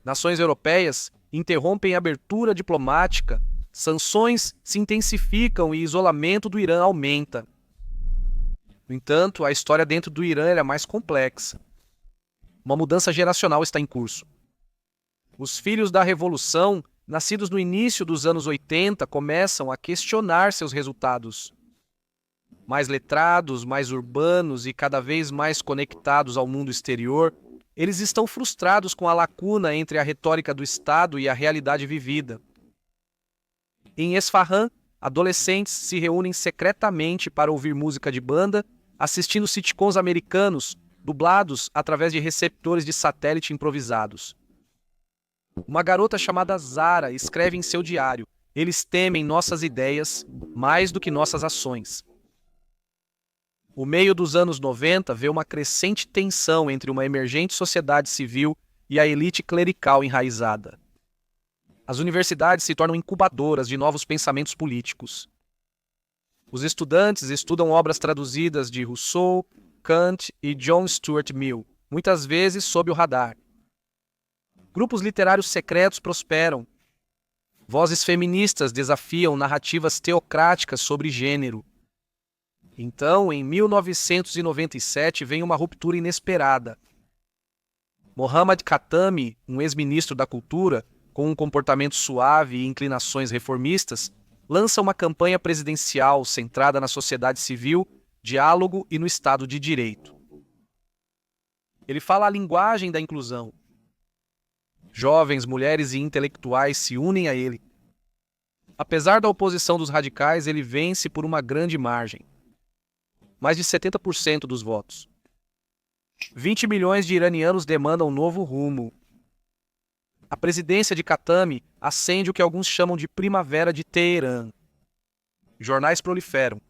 Nações europeias interrompem a abertura diplomática, sanções se intensificam e isolamento do Irã aumenta. No entanto, a história dentro do Irã é mais complexa. Uma mudança geracional está em curso. Os filhos da revolução, nascidos no início dos anos 80, começam a questionar seus resultados. Mais letrados, mais urbanos e cada vez mais conectados ao mundo exterior, eles estão frustrados com a lacuna entre a retórica do Estado e a realidade vivida. Em Esfahan, adolescentes se reúnem secretamente para ouvir música de banda, assistindo sitcoms americanos, dublados através de receptores de satélite improvisados. Uma garota chamada Zara escreve em seu diário: "Eles temem nossas ideias mais do que nossas ações." O meio dos anos 90 vê uma crescente tensão entre uma emergente sociedade civil e a elite clerical enraizada. As universidades se tornam incubadoras de novos pensamentos políticos. Os estudantes estudam obras traduzidas de Rousseau, Kant e John Stuart Mill, muitas vezes sob o radar. Grupos literários secretos prosperam. Vozes feministas desafiam narrativas teocráticas sobre gênero. Então, em 1997, vem uma ruptura inesperada. Mohammad Khatami, um ex-ministro da Cultura, com um comportamento suave e inclinações reformistas, lança uma campanha presidencial centrada na sociedade civil, diálogo e no Estado de Direito. Ele fala a linguagem da inclusão. Jovens, mulheres e intelectuais se unem a ele. Apesar da oposição dos radicais, ele vence por uma grande margem. Mais de 70% dos votos. 20 milhões de iranianos demandam um novo rumo. A presidência de Khatami acende o que alguns chamam de Primavera de Teherã. Jornais proliferam.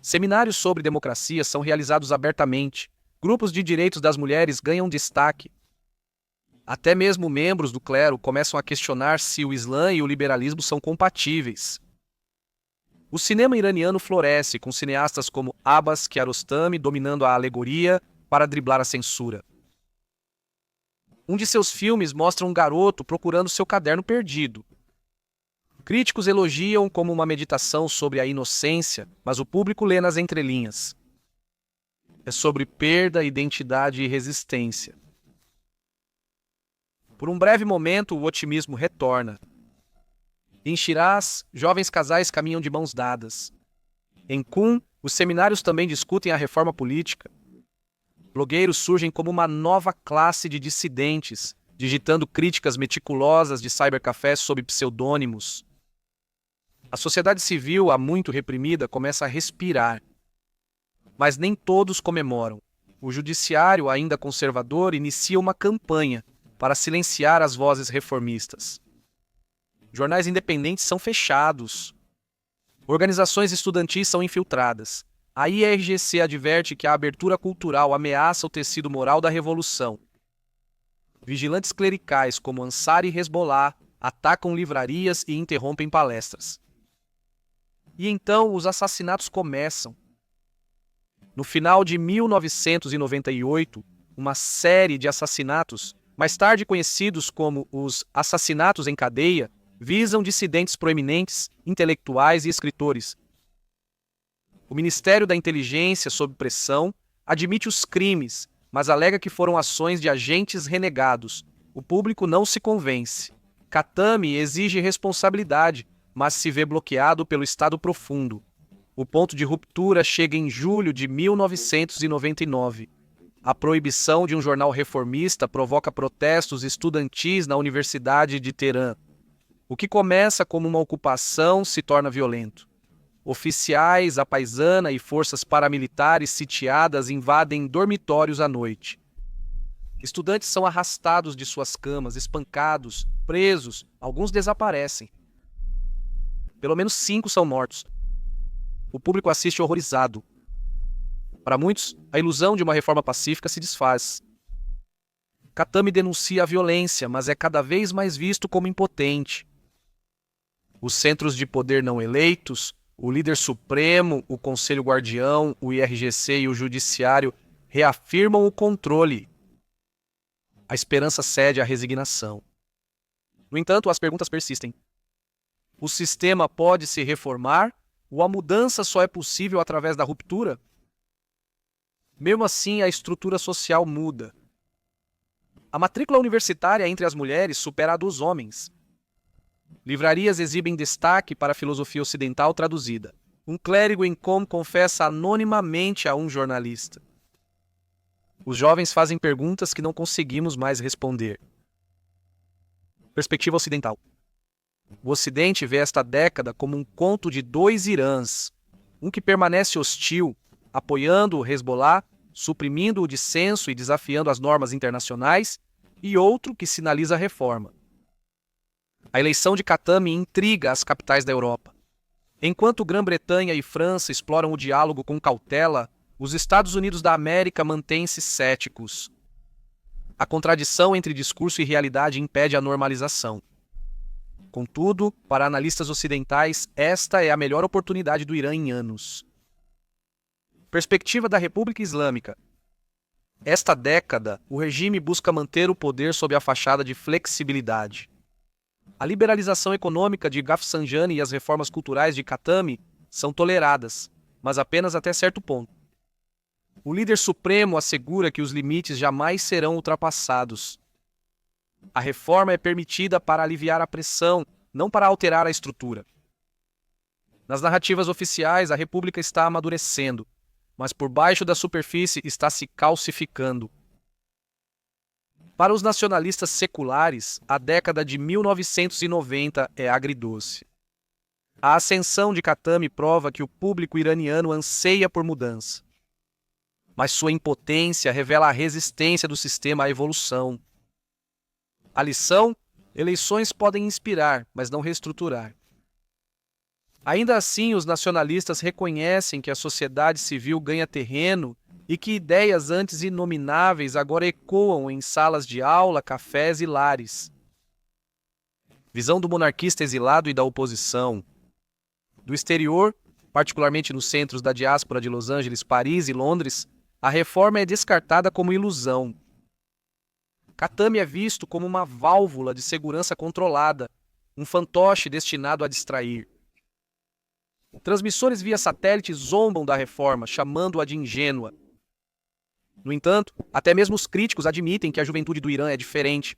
Seminários sobre democracia são realizados abertamente. Grupos de direitos das mulheres ganham destaque. Até mesmo membros do clero começam a questionar se o Islã e o liberalismo são compatíveis. O cinema iraniano floresce, com cineastas como Abbas Kiarostami dominando a alegoria para driblar a censura. Um de seus filmes mostra um garoto procurando seu caderno perdido. Críticos elogiam como uma meditação sobre a inocência, mas o público lê nas entrelinhas. É sobre perda, identidade e resistência. Por um breve momento, o otimismo retorna. Em Shiraz, jovens casais caminham de mãos dadas. Em Qum, os seminários também discutem a reforma política. Blogueiros surgem como uma nova classe de dissidentes, digitando críticas meticulosas de cybercafés sob pseudônimos. A sociedade civil, há muito reprimida, começa a respirar. Mas nem todos comemoram. O judiciário, ainda conservador, inicia uma campanha para silenciar as vozes reformistas. Jornais independentes são fechados. Organizações estudantis são infiltradas. A IRGC adverte que a abertura cultural ameaça o tecido moral da revolução. Vigilantes clericais como Ansar e Hezbollah atacam livrarias e interrompem palestras. E então os assassinatos começam. No final de 1998, uma série de assassinatos, mais tarde conhecidos como os assassinatos em cadeia, visam dissidentes proeminentes, intelectuais e escritores. O Ministério da Inteligência, sob pressão, admite os crimes, mas alega que foram ações de agentes renegados. O público não se convence. Khatami exige responsabilidade, mas se vê bloqueado pelo Estado profundo. O ponto de ruptura chega em julho de 1999. A proibição de um jornal reformista provoca protestos estudantis na Universidade de Teherã. O que começa como uma ocupação se torna violento. Oficiais, a paisana e forças paramilitares sitiadas invadem dormitórios à noite. Estudantes são arrastados de suas camas, espancados, presos, alguns desaparecem. Pelo menos 5 são mortos. o público assiste horrorizado. Para muitos, a ilusão de uma reforma pacífica se desfaz. Khatami denuncia a violência, mas é cada vez mais visto como impotente. Os centros de poder não eleitos, o líder supremo, o Conselho Guardião, o IRGC e o Judiciário reafirmam o controle. A esperança cede à resignação. No entanto, as perguntas persistem. O sistema pode se reformar ou a mudança só é possível através da ruptura? Mesmo assim, a estrutura social muda. A matrícula universitária entre as mulheres supera a dos homens. Livrarias exibem destaque para a filosofia ocidental traduzida. Um clérigo em Qom confessa anonimamente a um jornalista. Os jovens fazem perguntas que não conseguimos mais responder. Perspectiva ocidental. O Ocidente vê esta década como um conto de dois Irãs, um que permanece hostil, apoiando o Hezbollah, suprimindo o dissenso e desafiando as normas internacionais, e outro que sinaliza a reforma. A eleição de Khatami intriga as capitais da Europa. Enquanto Grã-Bretanha e França exploram o diálogo com cautela, os Estados Unidos da América mantêm-se céticos. A contradição entre discurso e realidade impede a normalização. Contudo, para analistas ocidentais, esta é a melhor oportunidade do Irã em anos. Perspectiva da República Islâmica. Esta década, o regime busca manter o poder sob a fachada de flexibilidade. A liberalização econômica de Rafsanjani e as reformas culturais de Khatami são toleradas, mas apenas até certo ponto. O líder supremo assegura que os limites jamais serão ultrapassados. A reforma é permitida para aliviar a pressão, não para alterar a estrutura. Nas narrativas oficiais, a República está amadurecendo, mas por baixo da superfície está se calcificando. Para os nacionalistas seculares, a década de 1990 é agridoce. A ascensão de Khatami prova que o público iraniano anseia por mudança. Mas sua impotência revela a resistência do sistema à evolução. A lição? Eleições podem inspirar, mas não reestruturar. Ainda assim, os nacionalistas reconhecem que a sociedade civil ganha terreno e que ideias antes inomináveis agora ecoam em salas de aula, cafés e lares. Visão do monarquista exilado e da oposição. Do exterior, particularmente nos centros da diáspora de Los Angeles, Paris e Londres, a reforma é descartada como ilusão. Khatami é visto como uma válvula de segurança controlada, um fantoche destinado a distrair. Transmissores via satélite zombam da reforma, chamando-a de ingênua. No entanto, até mesmo os críticos admitem que a juventude do Irã é diferente.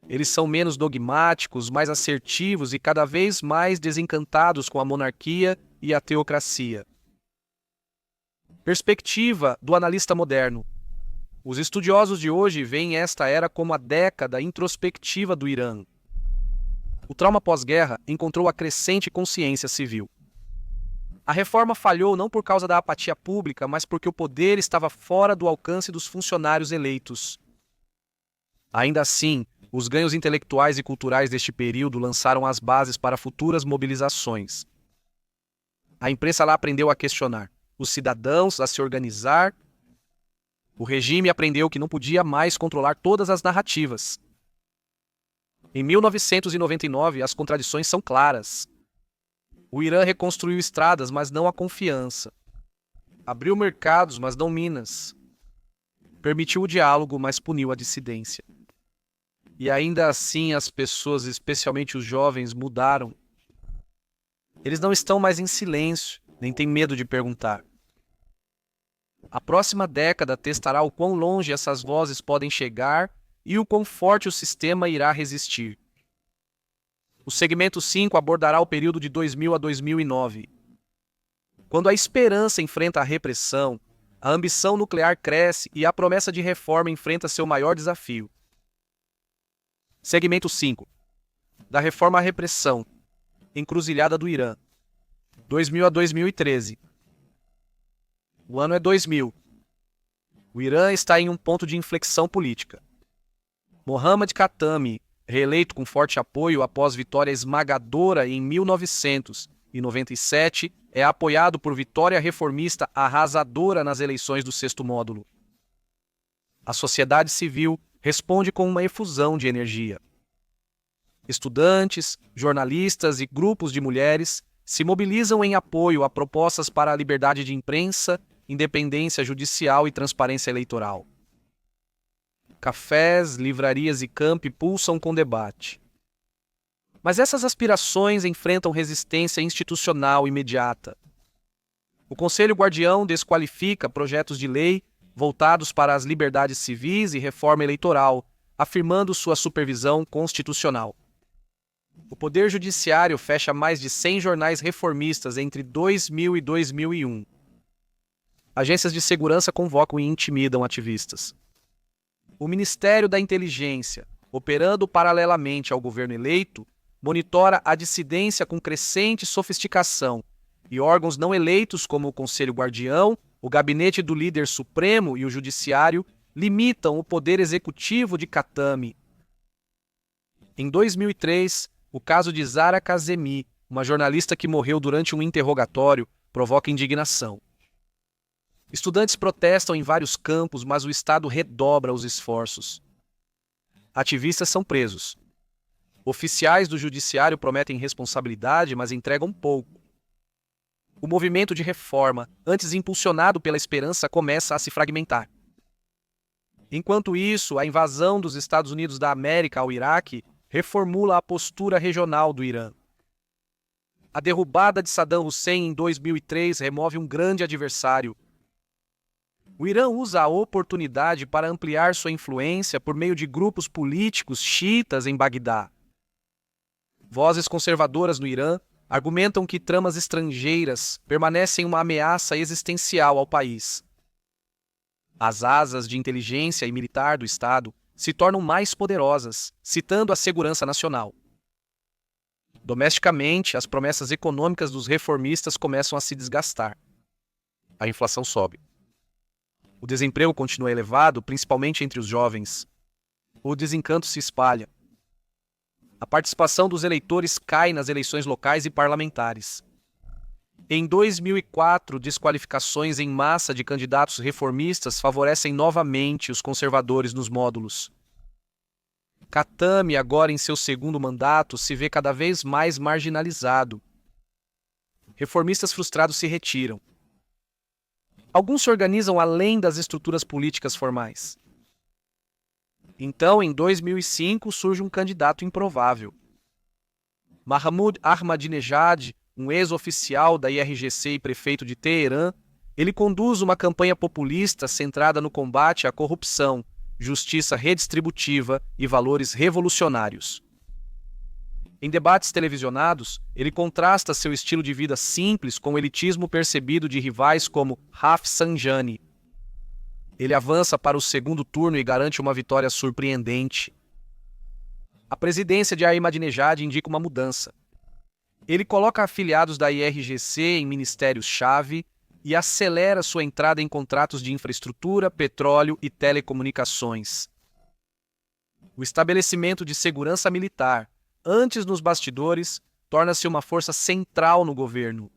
Eles são menos dogmáticos, mais assertivos e cada vez mais desencantados com a monarquia e a teocracia. Perspectiva do analista moderno. Os estudiosos de hoje veem esta era como a década introspectiva do Irã. O trauma pós-guerra encontrou a crescente consciência civil. A reforma falhou não por causa da apatia pública, mas porque o poder estava fora do alcance dos funcionários eleitos. Ainda assim, os ganhos intelectuais e culturais deste período lançaram as bases para futuras mobilizações. A imprensa lá aprendeu a questionar, os cidadãos a se organizar. O regime aprendeu que não podia mais controlar todas as narrativas. Em 1999, as contradições são claras. O Irã reconstruiu estradas, mas não a confiança. Abriu mercados, mas não minas. Permitiu o diálogo, mas puniu a dissidência. E ainda assim as pessoas, especialmente os jovens, mudaram. Eles não estão mais em silêncio, nem têm medo de perguntar. A próxima década testará o quão longe essas vozes podem chegar e o quão forte o sistema irá resistir. O segmento 5 abordará o período de 2000 a 2009. Quando a esperança enfrenta a repressão, a ambição nuclear cresce e a promessa de reforma enfrenta seu maior desafio. Segmento 5. Da reforma à repressão. Encruzilhada do Irã. 2000 a 2013. O ano é 2000. O Irã está em um ponto de inflexão política. Mohammad Khatami, reeleito com forte apoio após vitória esmagadora em 1997, é apoiado por vitória reformista arrasadora nas eleições do sexto módulo. A sociedade civil responde com uma efusão de energia. Estudantes, jornalistas e grupos de mulheres se mobilizam em apoio a propostas para a liberdade de imprensa, independência judicial e transparência eleitoral. Cafés, livrarias e campi pulsam com debate. Mas essas aspirações enfrentam resistência institucional imediata. O Conselho Guardião desqualifica projetos de lei voltados para as liberdades civis e reforma eleitoral, afirmando sua supervisão constitucional. O Poder Judiciário fecha mais de 100 jornais reformistas entre 2000 e 2001. Agências de segurança convocam e intimidam ativistas. O Ministério da Inteligência, operando paralelamente ao governo eleito, monitora a dissidência com crescente sofisticação, e órgãos não eleitos como o Conselho Guardião, o Gabinete do Líder Supremo e o Judiciário limitam o poder executivo de Khatami. Em 2003, o caso de Zara Kazemi, uma jornalista que morreu durante um interrogatório, provoca indignação. Estudantes protestam em vários campos, mas o Estado redobra os esforços. Ativistas são presos. Oficiais do judiciário prometem responsabilidade, mas entregam pouco. O movimento de reforma, antes impulsionado pela esperança, começa a se fragmentar. Enquanto isso, a invasão dos Estados Unidos da América ao Iraque reformula a postura regional do Irã. A derrubada de Saddam Hussein em 2003 remove um grande adversário. O Irã usa a oportunidade para ampliar sua influência por meio de grupos políticos xiitas em Bagdá. Vozes conservadoras no Irã argumentam que tramas estrangeiras permanecem uma ameaça existencial ao país. As asas de inteligência e militar do Estado se tornam mais poderosas, citando a segurança nacional. Domesticamente, as promessas econômicas dos reformistas começam a se desgastar. A inflação sobe. O desemprego continua elevado, principalmente entre os jovens. O desencanto se espalha. A participação dos eleitores cai nas eleições locais e parlamentares. Em 2004, desqualificações em massa de candidatos reformistas favorecem novamente os conservadores nos módulos. Khatami, agora em seu segundo mandato, se vê cada vez mais marginalizado. Reformistas frustrados se retiram. Alguns se organizam além das estruturas políticas formais. Então, em 2005, surge um candidato improvável. Mahmoud Ahmadinejad, um ex-oficial da IRGC e prefeito de Teherã, ele conduz uma campanha populista centrada no combate à corrupção, justiça redistributiva e valores revolucionários. Em debates televisionados, ele contrasta seu estilo de vida simples com o elitismo percebido de rivais como Rafsanjani. Ele avança para o segundo turno e garante uma vitória surpreendente. A presidência de Ahmadinejad indica uma mudança. Ele coloca afiliados da IRGC em ministérios-chave e acelera sua entrada em contratos de infraestrutura, petróleo e telecomunicações. O estabelecimento de segurança militar, antes nos bastidores, torna-se uma força central no governo.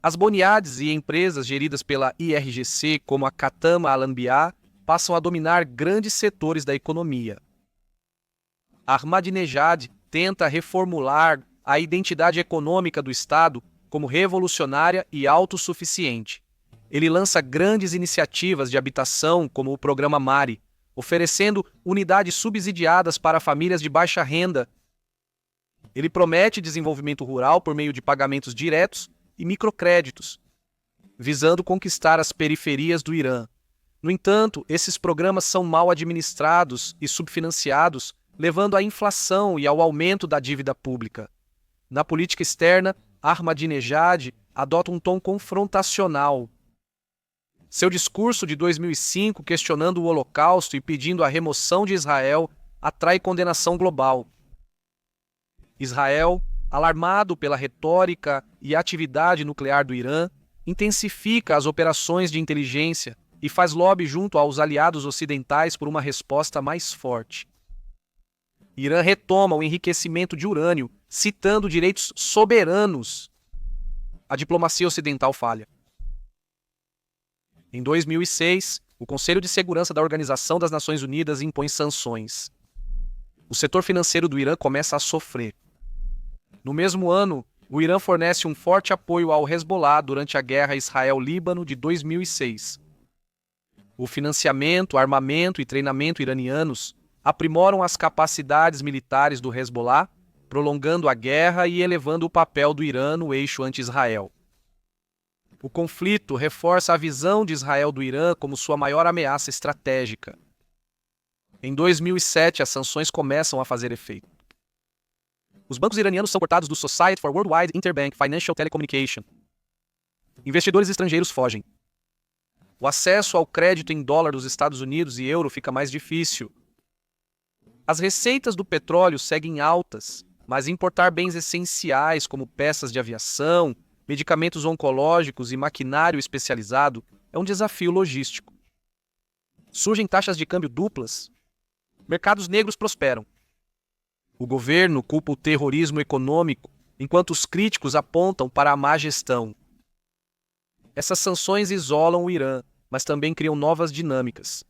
As boniades e empresas geridas pela IRGC, como a Khatama Al-Anbiya, passam a dominar grandes setores da economia. Ahmadinejad tenta reformular a identidade econômica do Estado como revolucionária e autossuficiente. Ele lança grandes iniciativas de habitação, como o Programa Mari, oferecendo unidades subsidiadas para famílias de baixa renda. Ele promete desenvolvimento rural por meio de pagamentos diretos e microcréditos, visando conquistar as periferias do Irã. No entanto, esses programas são mal administrados e subfinanciados, levando à inflação e ao aumento da dívida pública. Na política externa, Ahmadinejad adota um tom confrontacional. Seu discurso de 2005, questionando o Holocausto e pedindo a remoção de Israel, atrai condenação global. Israel, alarmado pela retórica e atividade nuclear do Irã, intensifica as operações de inteligência e faz lobby junto aos aliados ocidentais por uma resposta mais forte. Irã retoma o enriquecimento de urânio, citando direitos soberanos. a diplomacia ocidental falha. Em 2006, o Conselho de Segurança da Organização das Nações Unidas impõe sanções. O setor financeiro do Irã começa a sofrer. No mesmo ano, o Irã fornece um forte apoio ao Hezbollah durante a guerra Israel-Líbano de 2006. O financiamento, armamento e treinamento iranianos aprimoram as capacidades militares do Hezbollah, prolongando a guerra e elevando o papel do Irã no eixo anti-Israel. O conflito reforça a visão de Israel do Irã como sua maior ameaça estratégica. Em 2007, as sanções começam a fazer efeito. Os bancos iranianos são cortados do Society for Worldwide Interbank Financial Telecommunication. Investidores estrangeiros fogem. O acesso ao crédito em dólar dos Estados Unidos e euro fica mais difícil. As receitas do petróleo seguem altas, mas importar bens essenciais como peças de aviação, medicamentos oncológicos e maquinário especializado é um desafio logístico. Surgem taxas de câmbio duplas. Mercados negros prosperam. O governo culpa o terrorismo econômico, enquanto os críticos apontam para a má gestão. Essas sanções isolam o Irã, mas também criam novas dinâmicas.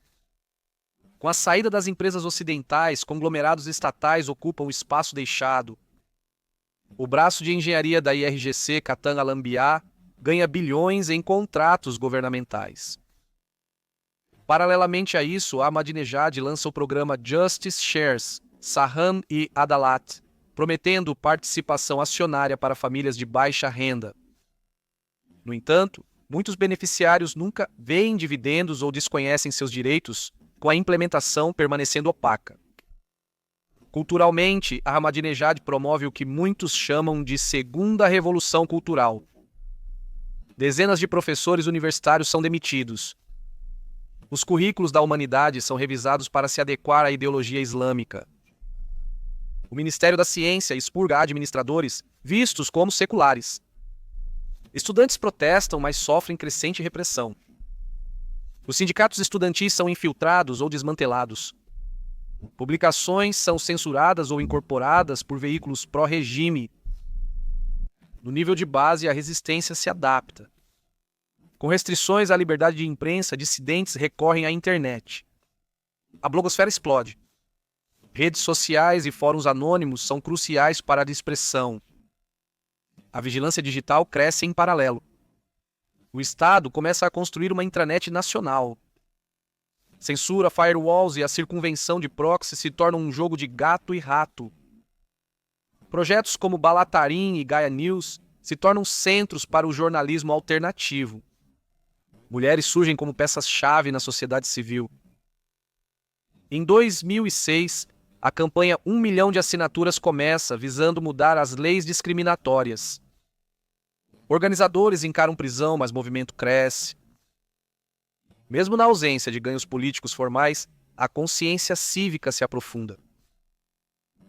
Com a saída das empresas ocidentais, conglomerados estatais ocupam o espaço deixado. O braço de engenharia da IRGC, Katan Al-Anbiya, ganha bilhões em contratos governamentais. Paralelamente a isso, Ahmadinejad lança o programa Justice Shares, Saham e Adalat, prometendo participação acionária para famílias de baixa renda. No entanto, muitos beneficiários nunca veem dividendos ou desconhecem seus direitos, com a implementação permanecendo opaca. Culturalmente, Ahmadinejad promove o que muitos chamam de Segunda Revolução Cultural. Dezenas de professores universitários são demitidos. Os currículos da humanidade são revisados para se adequar à ideologia islâmica. O Ministério da Ciência expurga administradores vistos como seculares. Estudantes protestam, mas sofrem crescente repressão. Os sindicatos estudantis são infiltrados ou desmantelados. Publicações são censuradas ou incorporadas por veículos pró-regime. No nível de base, a resistência se adapta. Com restrições à liberdade de imprensa, dissidentes recorrem à internet. A blogosfera explode. Redes sociais e fóruns anônimos são cruciais para a expressão. A vigilância digital cresce em paralelo. O Estado começa a construir uma intranet nacional. Censura, firewalls e a circunvenção de proxy se tornam um jogo de gato e rato. Projetos como Balatarim e Gaia News se tornam centros para o jornalismo alternativo. Mulheres surgem como peças-chave na sociedade civil. Em 2006, a campanha 1 milhão de assinaturas começa, visando mudar as leis discriminatórias. Organizadores encaram prisão, mas o movimento cresce. Mesmo na ausência de ganhos políticos formais, a consciência cívica se aprofunda.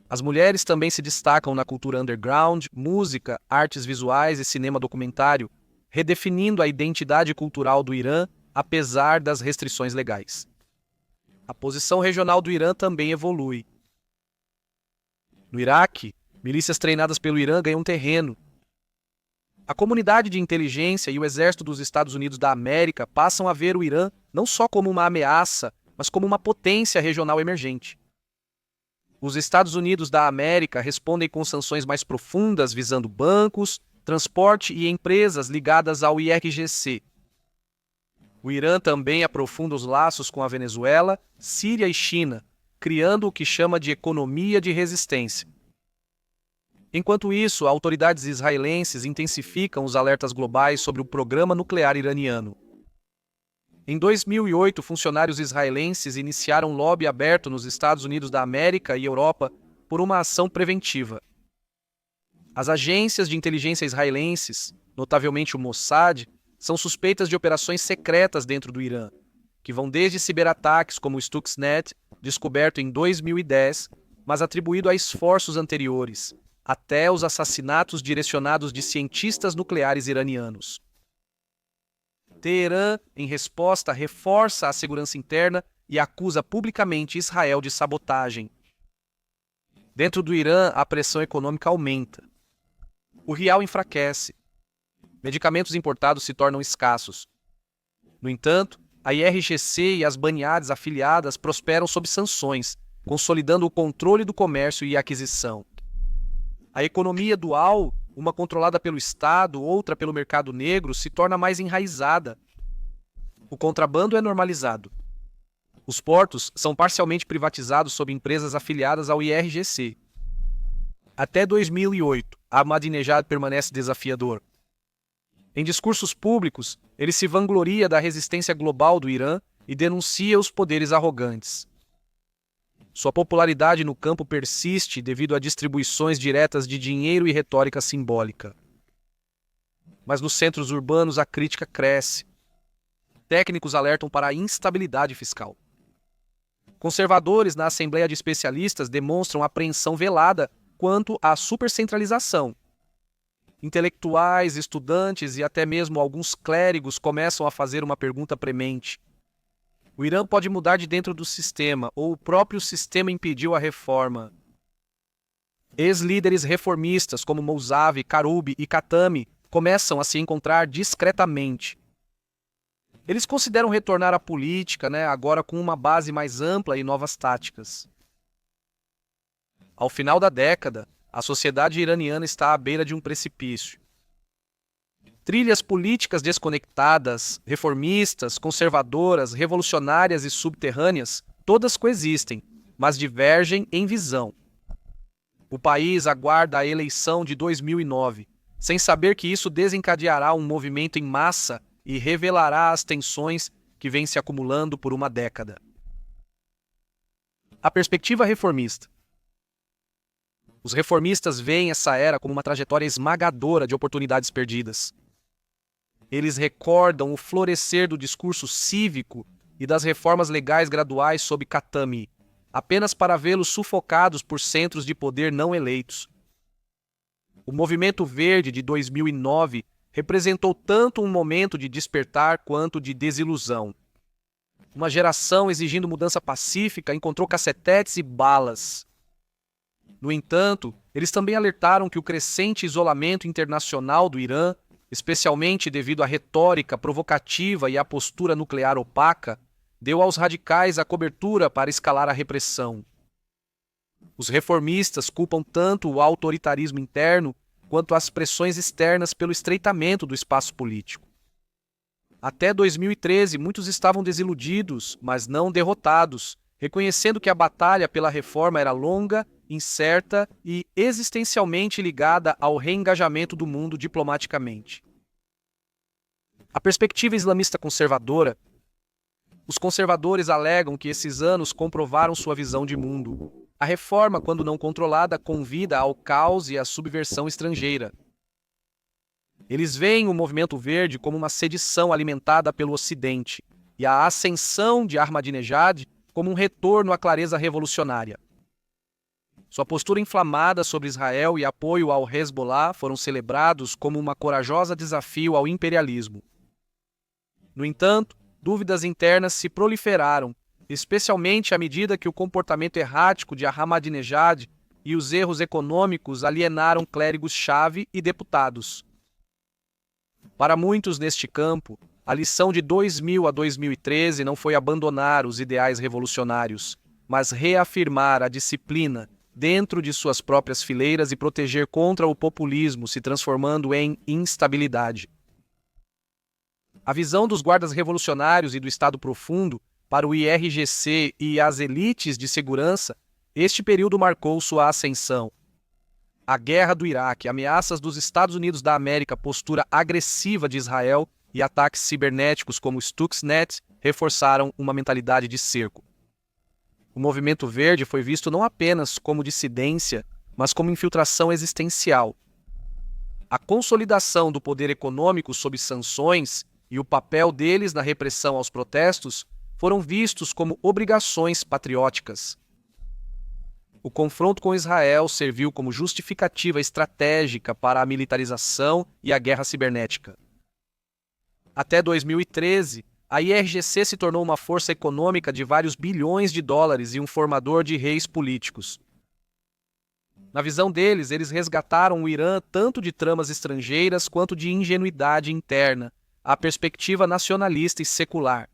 As mulheres também se destacam na cultura underground, música, artes visuais e cinema documentário, redefinindo a identidade cultural do Irã, apesar das restrições legais. A posição regional do Irã também evolui. No Iraque, milícias treinadas pelo Irã ganham terreno. A comunidade de inteligência e o exército dos Estados Unidos da América passam a ver o Irã não só como uma ameaça, mas como uma potência regional emergente. Os Estados Unidos da América respondem com sanções mais profundas visando bancos, transporte e empresas ligadas ao IRGC. O Irã também aprofunda os laços com a Venezuela, Síria e China, criando o que chama de economia de resistência. Enquanto isso, autoridades israelenses intensificam os alertas globais sobre o programa nuclear iraniano. Em 2008, funcionários israelenses iniciaram um lobby aberto nos Estados Unidos da América e Europa por uma ação preventiva. As agências de inteligência israelenses, notavelmente o Mossad, são suspeitas de operações secretas dentro do Irã, que vão desde ciberataques como o Stuxnet, descoberto em 2010, mas atribuído a esforços anteriores, até os assassinatos direcionados de cientistas nucleares iranianos. Teherã, em resposta, reforça a segurança interna e acusa publicamente Israel de sabotagem. Dentro do Irã, a pressão econômica aumenta. O rial enfraquece. medicamentos importados se tornam escassos. No entanto, a IRGC e as Baniades afiliadas prosperam sob sanções, consolidando o controle do comércio e aquisição. A economia dual, uma controlada pelo Estado, outra pelo mercado negro, se torna mais enraizada. O contrabando é normalizado. Os portos são parcialmente privatizados sob empresas afiliadas ao IRGC. Até 2008, Ahmadinejad permanece desafiador. Em discursos públicos, ele se vangloria da resistência global do Irã e denuncia os poderes arrogantes. Sua popularidade no campo persiste devido a distribuições diretas de dinheiro e retórica simbólica. Mas nos centros urbanos a crítica cresce. Técnicos alertam para a instabilidade fiscal. Conservadores na Assembleia de Especialistas demonstram apreensão velada quanto à supercentralização. Intelectuais, estudantes e até mesmo alguns clérigos começam a fazer uma pergunta premente. O Irã pode mudar de dentro do sistema, ou o próprio sistema impediu a reforma? Ex-líderes reformistas como Mousavi, Karoubi e Khatami começam a se encontrar discretamente. Eles consideram retornar à política, agora com uma base mais ampla e novas táticas. Ao final da década, a sociedade iraniana está à beira de um precipício. Trilhas políticas desconectadas, reformistas, conservadoras, revolucionárias e subterrâneas, todas coexistem, mas divergem em visão. O país aguarda a eleição de 2009, sem saber que isso desencadeará um movimento em massa e revelará as tensões que vêm se acumulando por uma década. A perspectiva reformista. Os reformistas veem essa era como uma trajetória esmagadora de oportunidades perdidas. Eles recordam o florescer do discurso cívico e das reformas legais graduais sob Khatami, apenas para vê-los sufocados por centros de poder não eleitos. O Movimento Verde de 2009 representou tanto um momento de despertar quanto de desilusão. Uma geração exigindo mudança pacífica encontrou cacetetes e balas. No entanto, eles também alertaram que o crescente isolamento internacional do Irã, especialmente devido à retórica provocativa e à postura nuclear opaca, deu aos radicais a cobertura para escalar a repressão. Os reformistas culpam tanto o autoritarismo interno quanto as pressões externas pelo estreitamento do espaço político. Até 2013, muitos estavam desiludidos, mas não derrotados, reconhecendo que a batalha pela reforma era longa, incerta e existencialmente ligada ao reengajamento do mundo diplomaticamente. A perspectiva islamista conservadora. Os conservadores alegam que esses anos comprovaram sua visão de mundo. A reforma, quando não controlada, convida ao caos e à subversão estrangeira. Eles veem o movimento verde como uma sedição alimentada pelo Ocidente e a ascensão de Ahmadinejad como um retorno à clareza revolucionária. Sua postura inflamada sobre Israel e apoio ao Hezbollah foram celebrados como uma corajosa desafio ao imperialismo. No entanto, dúvidas internas se proliferaram, especialmente à medida que o comportamento errático de Ahmadinejad e os erros econômicos alienaram clérigos-chave e deputados. Para muitos neste campo, a lição de 2000 a 2013 não foi abandonar os ideais revolucionários, mas reafirmar a disciplina dentro de suas próprias fileiras e proteger contra o populismo se transformando em instabilidade. A visão dos guardas revolucionários e do Estado Profundo para o IRGC e as elites de segurança, este período marcou sua ascensão. A guerra do Iraque, ameaças dos Estados Unidos da América, postura agressiva de Israel e ataques cibernéticos como Stuxnet reforçaram uma mentalidade de cerco. O movimento verde foi visto não apenas como dissidência, mas como infiltração existencial. A consolidação do poder econômico sob sanções e o papel deles na repressão aos protestos foram vistos como obrigações patrióticas. O confronto com Israel serviu como justificativa estratégica para a militarização e a guerra cibernética. Até 2013, a IRGC se tornou uma força econômica de vários bilhões de dólares e um formador de reis políticos. Na visão deles, eles resgataram o Irã tanto de tramas estrangeiras quanto de ingenuidade interna, a perspectiva nacionalista e secular.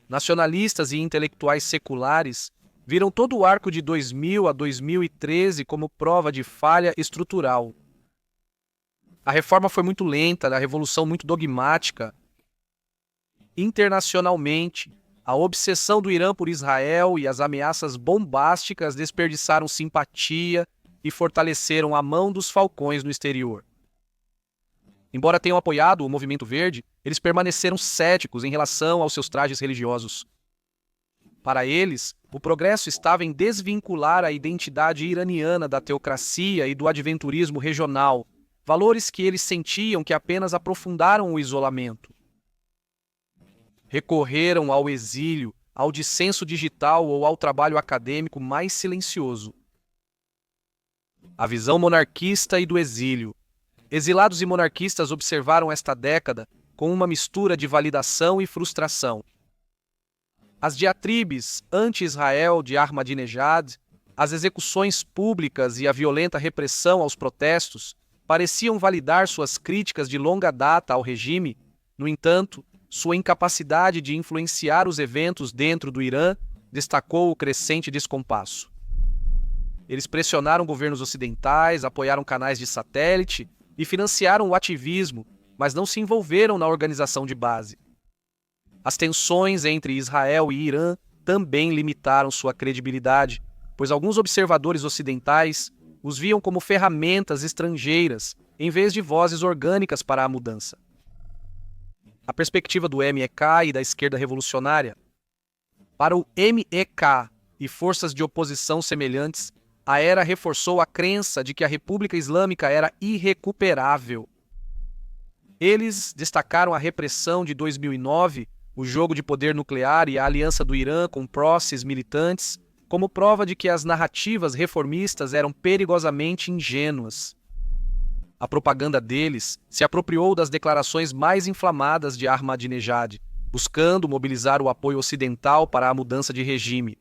Nacionalistas e intelectuais seculares viram todo o arco de 2000 a 2013 como prova de falha estrutural. A reforma foi muito lenta, a revolução muito dogmática. Internacionalmente, a obsessão do Irã por Israel e as ameaças bombásticas desperdiçaram simpatia e fortaleceram a mão dos falcões no exterior. Embora tenham apoiado o movimento verde, eles permaneceram céticos em relação aos seus trajes religiosos. Para eles, o progresso estava em desvincular a identidade iraniana da teocracia e do adventurismo regional, valores que eles sentiam que apenas aprofundaram o isolamento. Recorreram ao exílio, ao dissenso digital ou ao trabalho acadêmico mais silencioso. A visão monarquista e do exílio. Exilados e monarquistas observaram esta década com uma mistura de validação e frustração. As diatribes anti-Israel de Ahmadinejad, as execuções públicas e a violenta repressão aos protestos pareciam validar suas críticas de longa data ao regime. No entanto, sua incapacidade de influenciar os eventos dentro do Irã destacou o crescente descompasso. Eles pressionaram governos ocidentais, apoiaram canais de satélite e financiaram o ativismo, mas não se envolveram na organização de base. As tensões entre Israel e Irã também limitaram sua credibilidade, pois alguns observadores ocidentais os viam como ferramentas estrangeiras, em vez de vozes orgânicas para a mudança. A perspectiva do MEK e da esquerda revolucionária. Para o MEK e forças de oposição semelhantes, a era reforçou a crença de que a República Islâmica era irrecuperável. Eles destacaram a repressão de 2009, o jogo de poder nuclear e a aliança do Irã com proxies militantes, como prova de que as narrativas reformistas eram perigosamente ingênuas. A propaganda deles se apropriou das declarações mais inflamadas de Ahmadinejad, buscando mobilizar o apoio ocidental para a mudança de regime.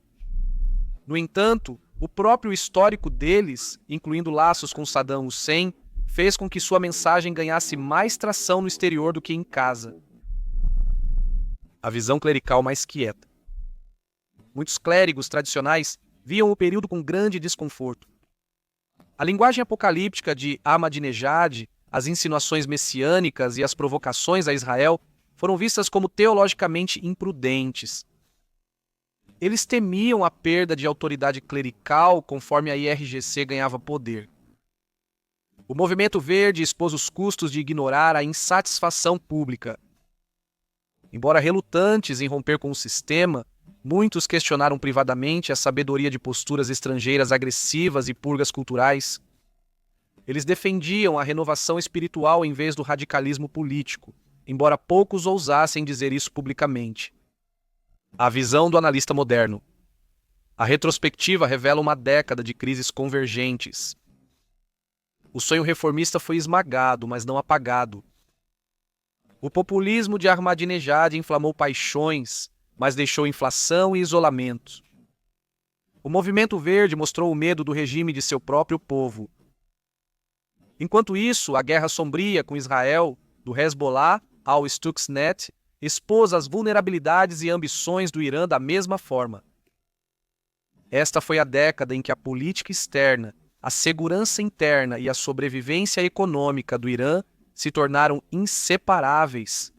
No entanto, o próprio histórico deles, incluindo laços com Saddam Hussein, fez com que sua mensagem ganhasse mais tração no exterior do que em casa. A visão clerical mais quieta. Muitos clérigos tradicionais viam o período com grande desconforto. A linguagem apocalíptica de Ahmadinejad, as insinuações messiânicas e as provocações a Israel foram vistas como teologicamente imprudentes. Eles temiam a perda de autoridade clerical conforme a IRGC ganhava poder. O movimento verde expôs os custos de ignorar a insatisfação pública. Embora relutantes em romper com o sistema, muitos questionaram privadamente a sabedoria de posturas estrangeiras agressivas e purgas culturais. Eles defendiam a renovação espiritual em vez do radicalismo político, embora poucos ousassem dizer isso publicamente. A visão do analista moderno. A retrospectiva revela uma década de crises convergentes. O sonho reformista foi esmagado, mas não apagado. O populismo de Ahmadinejad inflamou paixões, mas deixou inflação e isolamento. O movimento verde mostrou o medo do regime de seu próprio povo. Enquanto isso, a guerra sombria com Israel, do Hezbollah ao Stuxnet, expôs as vulnerabilidades e ambições do Irã da mesma forma. Esta foi a década em que a política externa, a segurança interna e a sobrevivência econômica do Irã se tornaram inseparáveis.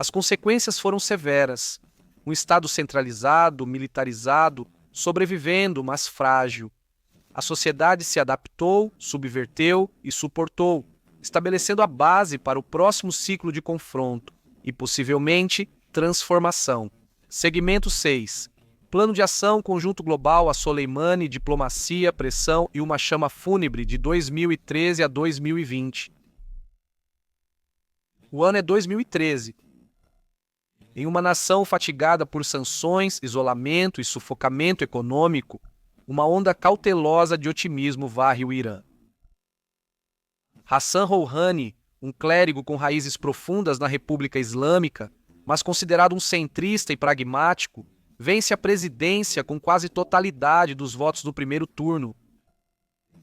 As consequências foram severas. Um Estado centralizado, militarizado, sobrevivendo, mas frágil. A sociedade se adaptou, subverteu e suportou, estabelecendo a base para o próximo ciclo de confronto e, possivelmente, transformação. Segmento 6. Plano de Ação Conjunto Global a Soleimani, Diplomacia, Pressão e uma Chama Fúnebre de 2013 a 2020. O ano é 2013. Em uma nação fatigada por sanções, isolamento e sufocamento econômico, uma onda cautelosa de otimismo varre o Irã. Hassan Rouhani, um clérigo com raízes profundas na República Islâmica, mas considerado um centrista e pragmático, vence a presidência com quase totalidade dos votos do primeiro turno.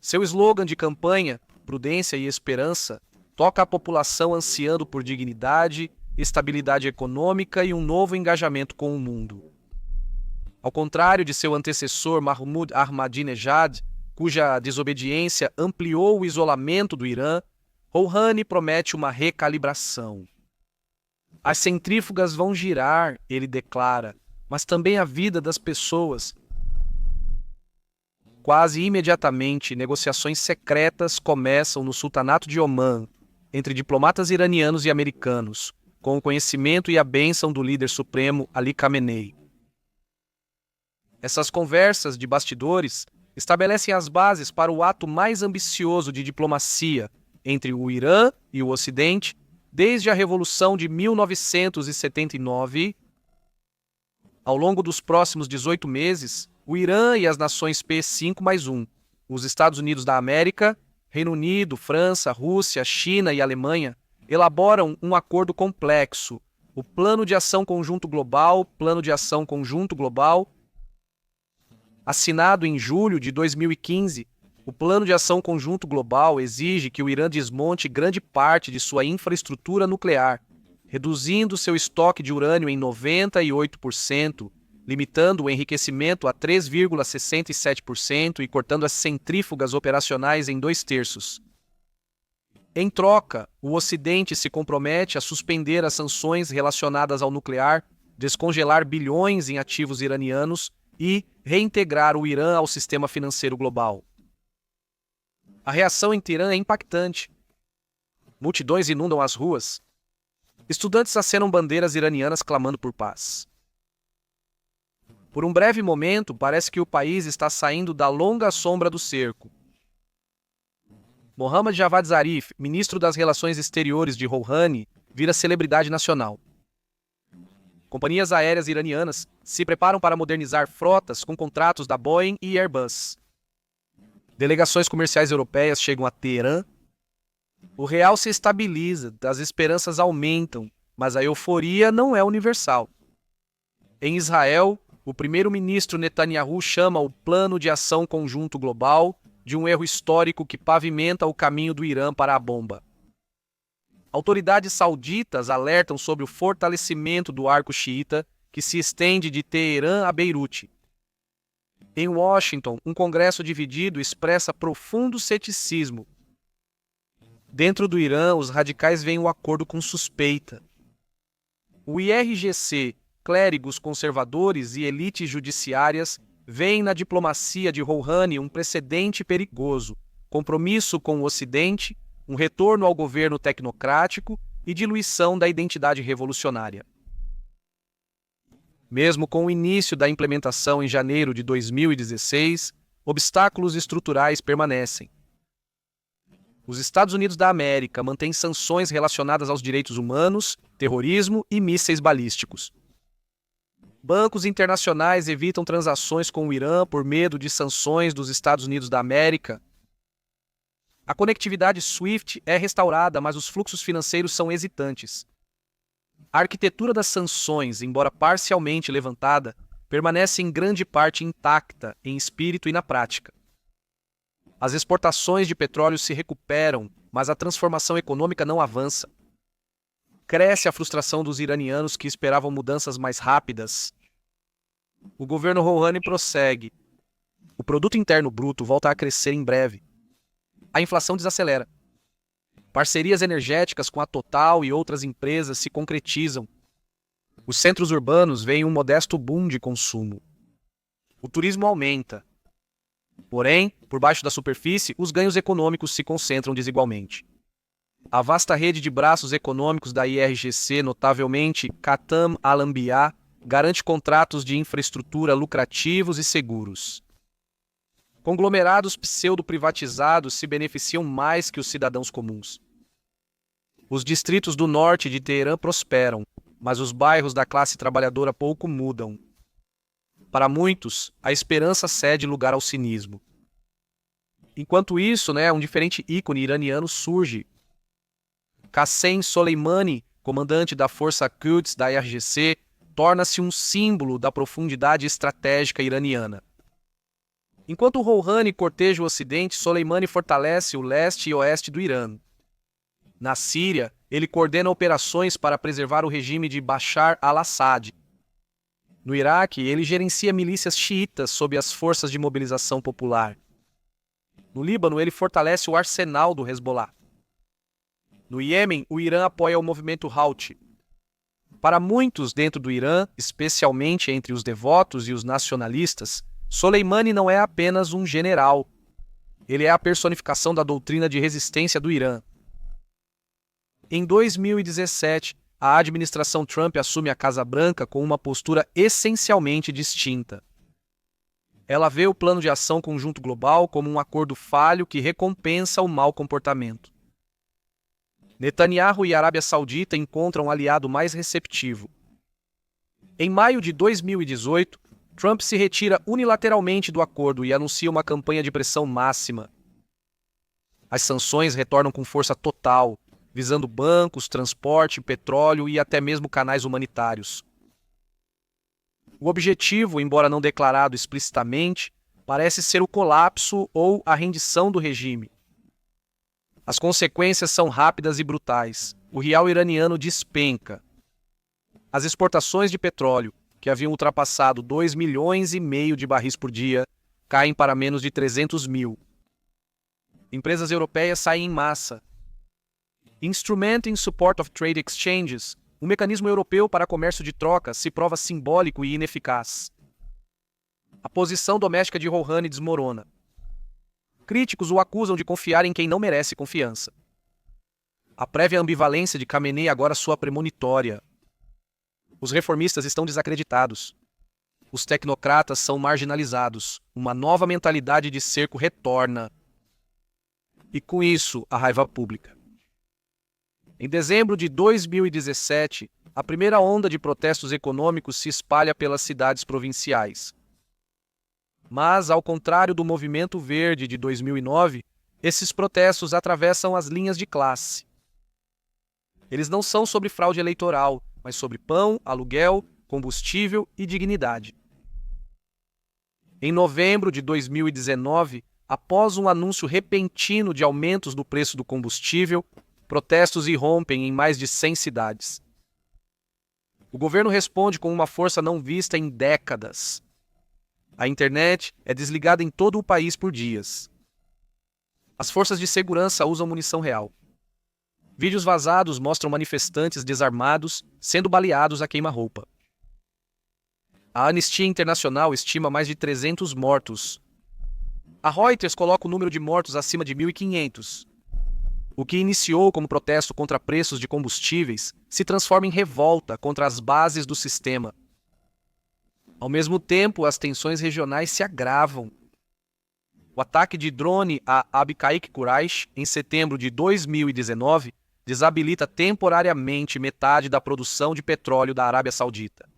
Seu slogan de campanha, prudência e esperança, toca a população ansiando por dignidade, estabilidade econômica e um novo engajamento com o mundo. Ao contrário de seu antecessor Mahmoud Ahmadinejad, cuja desobediência ampliou o isolamento do Irã, Rouhani promete uma recalibração. As centrífugas vão girar, ele declara, mas também a vida das pessoas. Quase imediatamente, negociações secretas começam no Sultanato de Omã, entre diplomatas iranianos e americanos, com o conhecimento e a bênção do líder supremo Ali Khamenei. Essas conversas de bastidores estabelecem as bases para o ato mais ambicioso de diplomacia entre o Irã e o Ocidente desde a Revolução de 1979. Ao longo dos próximos 18 meses, o Irã e as nações P5+1, os Estados Unidos da América, Reino Unido, França, Rússia, China e Alemanha, elaboram um acordo complexo, o Plano de Ação Conjunto Global, assinado em julho de 2015. O Plano de Ação Conjunto Global exige que o Irã desmonte grande parte de sua infraestrutura nuclear, reduzindo seu estoque de urânio em 98%, limitando o enriquecimento a 3,67% e cortando as centrífugas operacionais em 2/3. Em troca, o Ocidente se compromete a suspender as sanções relacionadas ao nuclear, descongelar bilhões em ativos iranianos e reintegrar o Irã ao sistema financeiro global. A reação em Teherã é impactante. Multidões inundam as ruas. Estudantes acenam bandeiras iranianas clamando por paz. Por um breve momento, parece que o país está saindo da longa sombra do cerco. Mohammad Javad Zarif, ministro das Relações Exteriores de Rouhani, vira celebridade nacional. Companhias aéreas iranianas se preparam para modernizar frotas com contratos da Boeing e Airbus. Delegações comerciais europeias chegam a Teherã. O real se estabiliza, as esperanças aumentam, mas a euforia não é universal. Em Israel, o primeiro-ministro Netanyahu chama o Plano de Ação Conjunto Global de um erro histórico que pavimenta o caminho do Irã para a bomba. Autoridades sauditas alertam sobre o fortalecimento do arco xiita, que se estende de Teherã a Beirute. Em Washington, um congresso dividido expressa profundo ceticismo. Dentro do Irã, os radicais veem o acordo com suspeita. O IRGC, clérigos conservadores e elites judiciárias veem na diplomacia de Rouhani um precedente perigoso, compromisso com o Ocidente, um retorno ao governo tecnocrático e diluição da identidade revolucionária. Mesmo com o início da implementação em janeiro de 2016, obstáculos estruturais permanecem. Os Estados Unidos da América mantêm sanções relacionadas aos direitos humanos, terrorismo e mísseis balísticos. Bancos internacionais evitam transações com o Irã por medo de sanções dos Estados Unidos da América. A conectividade SWIFT é restaurada, mas os fluxos financeiros são hesitantes. A arquitetura das sanções, embora parcialmente levantada, permanece em grande parte intacta, em espírito e na prática. As exportações de petróleo se recuperam, mas a transformação econômica não avança. Cresce a frustração dos iranianos que esperavam mudanças mais rápidas. O governo Rouhani prossegue. O produto interno bruto volta a crescer em breve. A inflação desacelera. Parcerias energéticas com a Total e outras empresas se concretizam. Os centros urbanos veem um modesto boom de consumo. O turismo aumenta. Porém, por baixo da superfície, os ganhos econômicos se concentram desigualmente. A vasta rede de braços econômicos da IRGC, notavelmente Khatam Al-Anbiya, garante contratos de infraestrutura lucrativos e seguros. Conglomerados pseudo-privatizados se beneficiam mais que os cidadãos comuns. Os distritos do norte de Teherã prosperam, mas os bairros da classe trabalhadora pouco mudam. Para muitos, a esperança cede lugar ao cinismo. Enquanto isso, um diferente ícone iraniano surge. Qassem Soleimani, comandante da Força Quds da IRGC, torna-se um símbolo da profundidade estratégica iraniana. Enquanto Rouhani corteja o Ocidente, Soleimani fortalece o leste e oeste do Irã. Na Síria, ele coordena operações para preservar o regime de Bashar al-Assad. No Iraque, ele gerencia milícias xiitas sob as forças de mobilização popular. No Líbano, ele fortalece o arsenal do Hezbollah. No Iêmen, o Irã apoia o movimento Houthi. Para muitos dentro do Irã, especialmente entre os devotos e os nacionalistas, Soleimani não é apenas um general. Ele é a personificação da doutrina de resistência do Irã. Em 2017, a administração Trump assume a Casa Branca com uma postura essencialmente distinta. Ela vê o plano de ação conjunto global como um acordo falho que recompensa o mau comportamento. Netanyahu e a Arábia Saudita encontram um aliado mais receptivo. Em maio de 2018, Trump se retira unilateralmente do acordo e anuncia uma campanha de pressão máxima. As sanções retornam com força total, visando bancos, transporte, petróleo e até mesmo canais humanitários. O objetivo, embora não declarado explicitamente, parece ser o colapso ou a rendição do regime. As consequências são rápidas e brutais. O real iraniano despenca. As exportações de petróleo, que haviam ultrapassado 2,5 milhões de barris por dia, caem para menos de 300 mil. Empresas europeias saem em massa. Instrumenting Support of Trade Exchanges, um mecanismo europeu para comércio de trocas, se prova simbólico e ineficaz. A posição doméstica de Rouhani desmorona. Críticos o acusam de confiar em quem não merece confiança. A prévia ambivalência de Khamenei agora soa premonitória. Os reformistas estão desacreditados. Os tecnocratas são marginalizados. Uma nova mentalidade de cerco retorna. E com isso, a raiva pública. Em dezembro de 2017, a primeira onda de protestos econômicos se espalha pelas cidades provinciais. Mas, ao contrário do movimento verde de 2009, esses protestos atravessam as linhas de classe. Eles não são sobre fraude eleitoral, mas sobre pão, aluguel, combustível e dignidade. Em novembro de 2019, após um anúncio repentino de aumentos do preço do combustível, protestos irrompem em mais de 100 cidades. O governo responde com uma força não vista em décadas. A internet é desligada em todo o país por dias. As forças de segurança usam munição real. Vídeos vazados mostram manifestantes desarmados sendo baleados a queima-roupa. A Anistia Internacional estima mais de 300 mortos. A Reuters coloca o número de mortos acima de 1.500. O que iniciou como protesto contra preços de combustíveis se transforma em revolta contra as bases do sistema. Ao mesmo tempo, as tensões regionais se agravam. O ataque de drone a Abqaiq Quraish, em setembro de 2019, desabilita temporariamente metade da produção de petróleo da Arábia Saudita.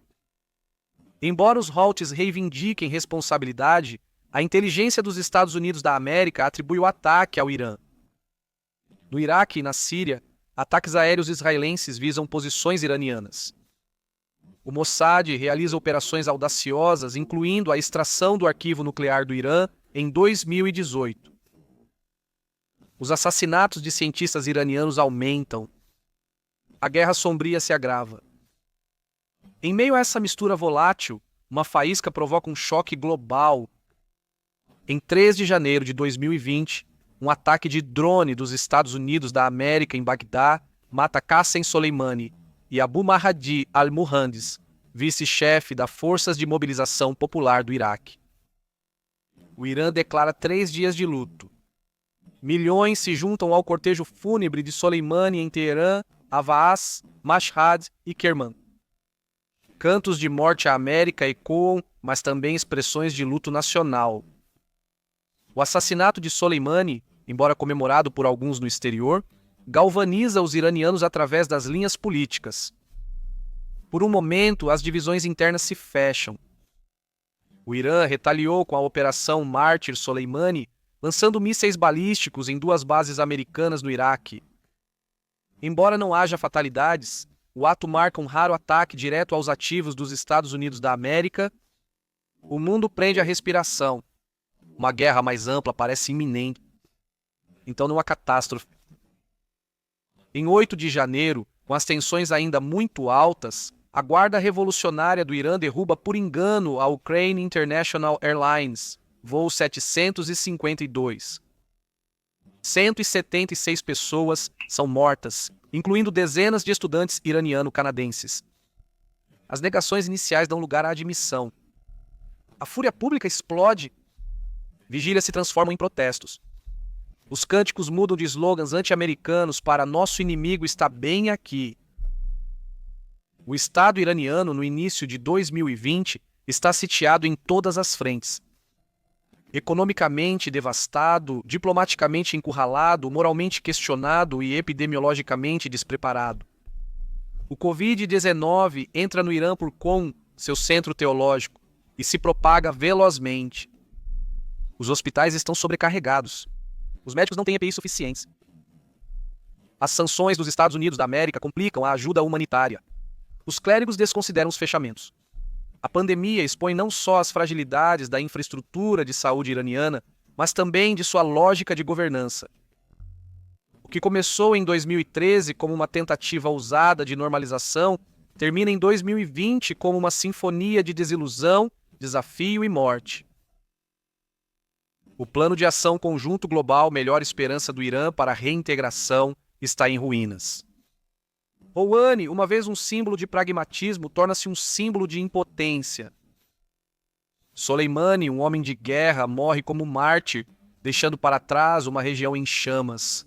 Embora os Houthis reivindiquem responsabilidade, a inteligência dos Estados Unidos da América atribui o ataque ao Irã. No Iraque e na Síria, ataques aéreos israelenses visam posições iranianas. O Mossad realiza operações audaciosas, incluindo a extração do arquivo nuclear do Irã em 2018. Os assassinatos de cientistas iranianos aumentam. A guerra sombria se agrava. Em meio a essa mistura volátil, uma faísca provoca um choque global. Em 3 de janeiro de 2020, um ataque de drone dos Estados Unidos da América em Bagdá mata Qassem Soleimani e Abu Mahdi al-Muhandis, vice-chefe das Forças de Mobilização Popular do Iraque. O Irã declara 3 dias de luto. Milhões se juntam ao cortejo fúnebre de Soleimani em Teherã, Avaaz, Mashhad e Kerman. Cantos de morte à América ecoam, mas também expressões de luto nacional. O assassinato de Soleimani, embora comemorado por alguns no exterior, galvaniza os iranianos através das linhas políticas. Por um momento, as divisões internas se fecham. O Irã retaliou com a Operação Mártir Soleimani, lançando mísseis balísticos em 2 bases americanas no Iraque. Embora não haja fatalidades, O ato marca um raro ataque direto aos ativos dos Estados Unidos da América. O mundo prende a respiração. Uma guerra mais ampla parece iminente. Então não há catástrofe. Em 8 de janeiro, com as tensões ainda muito altas, a Guarda Revolucionária do Irã derruba por engano a Ukraine International Airlines, voo 752. 176 pessoas são mortas, incluindo dezenas de estudantes iraniano-canadenses. As negações iniciais dão lugar à admissão. A fúria pública explode. Vigílias se transformam em protestos. Os cânticos mudam de slogans anti-americanos para "Nosso inimigo está bem aqui". O Estado iraniano, no início de 2020, está sitiado em todas as frentes. Economicamente devastado, diplomaticamente encurralado, moralmente questionado e epidemiologicamente despreparado. O Covid-19 entra no Irã por Qom, seu centro teológico, e se propaga velozmente. Os hospitais estão sobrecarregados. Os médicos não têm EPIs suficientes. As sanções dos Estados Unidos da América complicam a ajuda humanitária. Os clérigos desconsideram os fechamentos. A pandemia expõe não só as fragilidades da infraestrutura de saúde iraniana, mas também de sua lógica de governança. O que começou em 2013 como uma tentativa ousada de normalização, termina em 2020 como uma sinfonia de desilusão, desafio e morte. O Plano de Ação Conjunto Global Melhor Esperança do Irã para a Reintegração está em ruínas. Rouhani, uma vez um símbolo de pragmatismo, torna-se um símbolo de impotência. Soleimani, um homem de guerra, morre como mártir, deixando para trás uma região em chamas.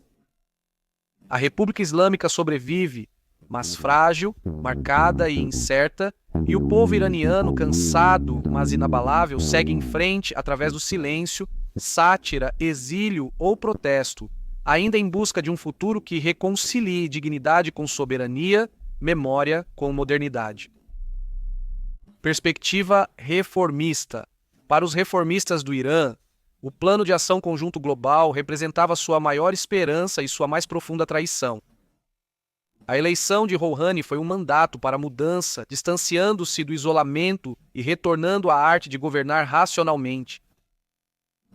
A República Islâmica sobrevive, mas frágil, marcada e incerta, e o povo iraniano, cansado, mas inabalável, segue em frente através do silêncio, sátira, exílio ou protesto, ainda em busca de um futuro que reconcilie dignidade com soberania, memória com modernidade. Perspectiva reformista. Para os reformistas do Irã, o Plano de Ação Conjunto Global representava sua maior esperança e sua mais profunda traição. A eleição de Rouhani foi um mandato para a mudança, distanciando-se do isolamento e retornando à arte de governar racionalmente.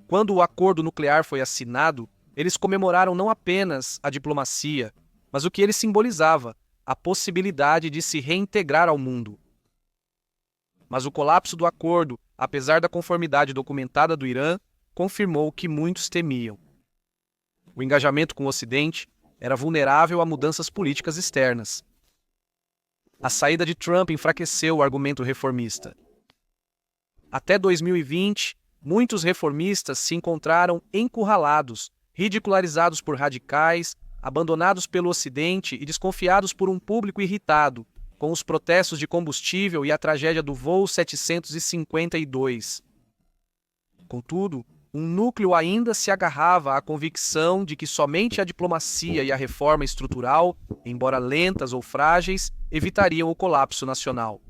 Quando o acordo nuclear foi assinado, eles comemoraram não apenas a diplomacia, mas o que ele simbolizava, a possibilidade de se reintegrar ao mundo. Mas o colapso do acordo, apesar da conformidade documentada do Irã, confirmou o que muitos temiam. O engajamento com o Ocidente era vulnerável a mudanças políticas externas. A saída de Trump enfraqueceu o argumento reformista. Até 2020, muitos reformistas se encontraram encurralados, ridicularizados por radicais, abandonados pelo Ocidente e desconfiados por um público irritado, com os protestos de combustível e a tragédia do voo 752. Contudo, um núcleo ainda se agarrava à convicção de que somente a diplomacia e a reforma estrutural, embora lentas ou frágeis, evitariam o colapso nacional.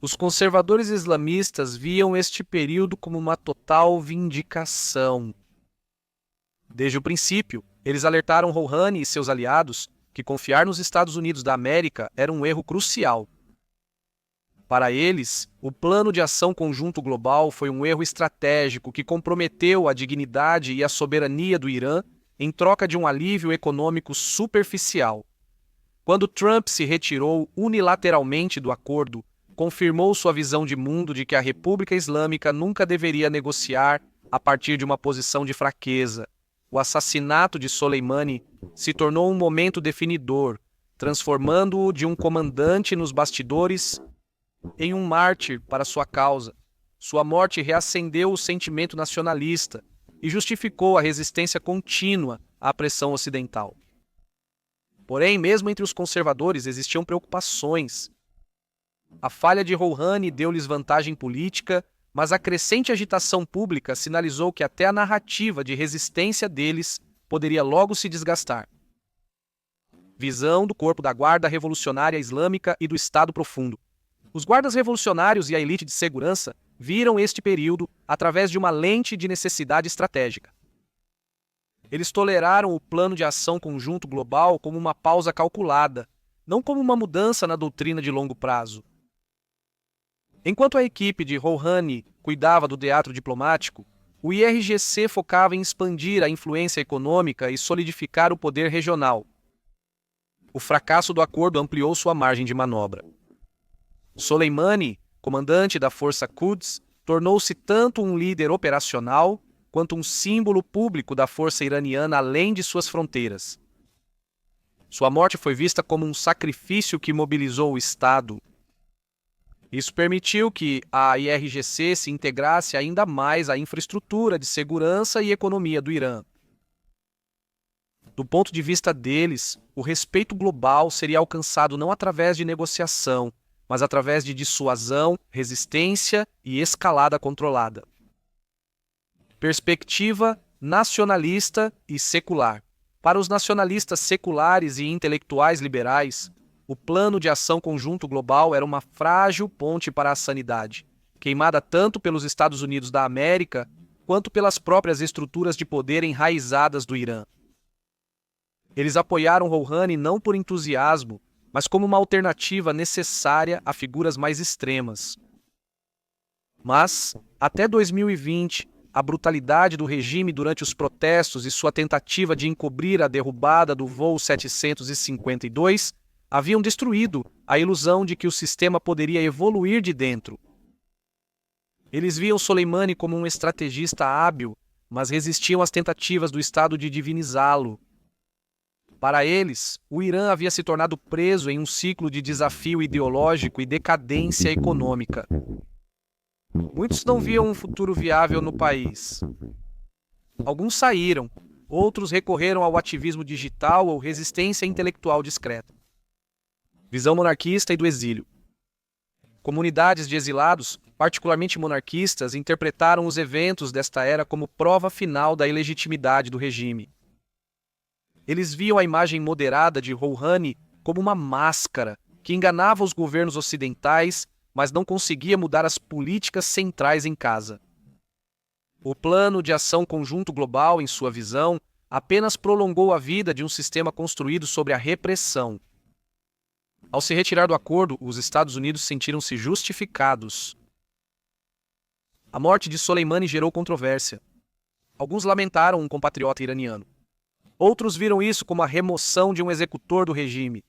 Os conservadores islamistas viam este período como uma total vindicação. Desde o princípio, eles alertaram Rouhani e seus aliados que confiar nos Estados Unidos da América era um erro crucial. Para eles, o Plano de Ação Conjunto Global foi um erro estratégico que comprometeu a dignidade e a soberania do Irã em troca de um alívio econômico superficial. Quando Trump se retirou unilateralmente do acordo, confirmou sua visão de mundo de que a República Islâmica nunca deveria negociar a partir de uma posição de fraqueza. O assassinato de Soleimani se tornou um momento definidor, transformando-o de um comandante nos bastidores em um mártir para sua causa. Sua morte reacendeu o sentimento nacionalista e justificou a resistência contínua à pressão ocidental. Porém, mesmo entre os conservadores existiam preocupações. A falha de Rouhani deu-lhes vantagem política, mas a crescente agitação pública sinalizou que até a narrativa de resistência deles poderia logo se desgastar. Visão do corpo da Guarda Revolucionária Islâmica e do Estado Profundo. Os guardas revolucionários e a elite de segurança viram este período através de uma lente de necessidade estratégica. Eles toleraram o Plano de Ação Conjunto Global como uma pausa calculada, não como uma mudança na doutrina de longo prazo. Enquanto a equipe de Rouhani cuidava do teatro diplomático, o IRGC focava em expandir a influência econômica e solidificar o poder regional. O fracasso do acordo ampliou sua margem de manobra. Soleimani, comandante da Força Quds, tornou-se tanto um líder operacional quanto um símbolo público da força iraniana além de suas fronteiras. Sua morte foi vista como um sacrifício que mobilizou o Estado. Isso permitiu que a IRGC se integrasse ainda mais à infraestrutura de segurança e economia do Irã. Do ponto de vista deles, o respeito global seria alcançado não através de negociação, mas através de dissuasão, resistência e escalada controlada. Perspectiva nacionalista e secular. Para os nacionalistas seculares e intelectuais liberais, o Plano de Ação Conjunto Global era uma frágil ponte para a sanidade, queimada tanto pelos Estados Unidos da América quanto pelas próprias estruturas de poder enraizadas do Irã. Eles apoiaram Rouhani não por entusiasmo, mas como uma alternativa necessária a figuras mais extremas. Mas, até 2020, a brutalidade do regime durante os protestos e sua tentativa de encobrir a derrubada do voo 752 haviam destruído a ilusão de que o sistema poderia evoluir de dentro. Eles viam Soleimani como um estrategista hábil, mas resistiam às tentativas do Estado de divinizá-lo. Para eles, o Irã havia se tornado preso em um ciclo de desafio ideológico e decadência econômica. Muitos não viam um futuro viável no país. Alguns saíram, outros recorreram ao ativismo digital ou resistência intelectual discreta. Visão monarquista e do exílio. Comunidades de exilados, particularmente monarquistas, interpretaram os eventos desta era como prova final da ilegitimidade do regime. Eles viam a imagem moderada de Rouhani como uma máscara que enganava os governos ocidentais, mas não conseguia mudar as políticas centrais em casa. O Plano de Ação Conjunto Global, em sua visão, apenas prolongou a vida de um sistema construído sobre a repressão. Ao se retirar do acordo, os Estados Unidos sentiram-se justificados. A morte de Soleimani gerou controvérsia. Alguns lamentaram um compatriota iraniano. Outros viram isso como a remoção de um executor do regime.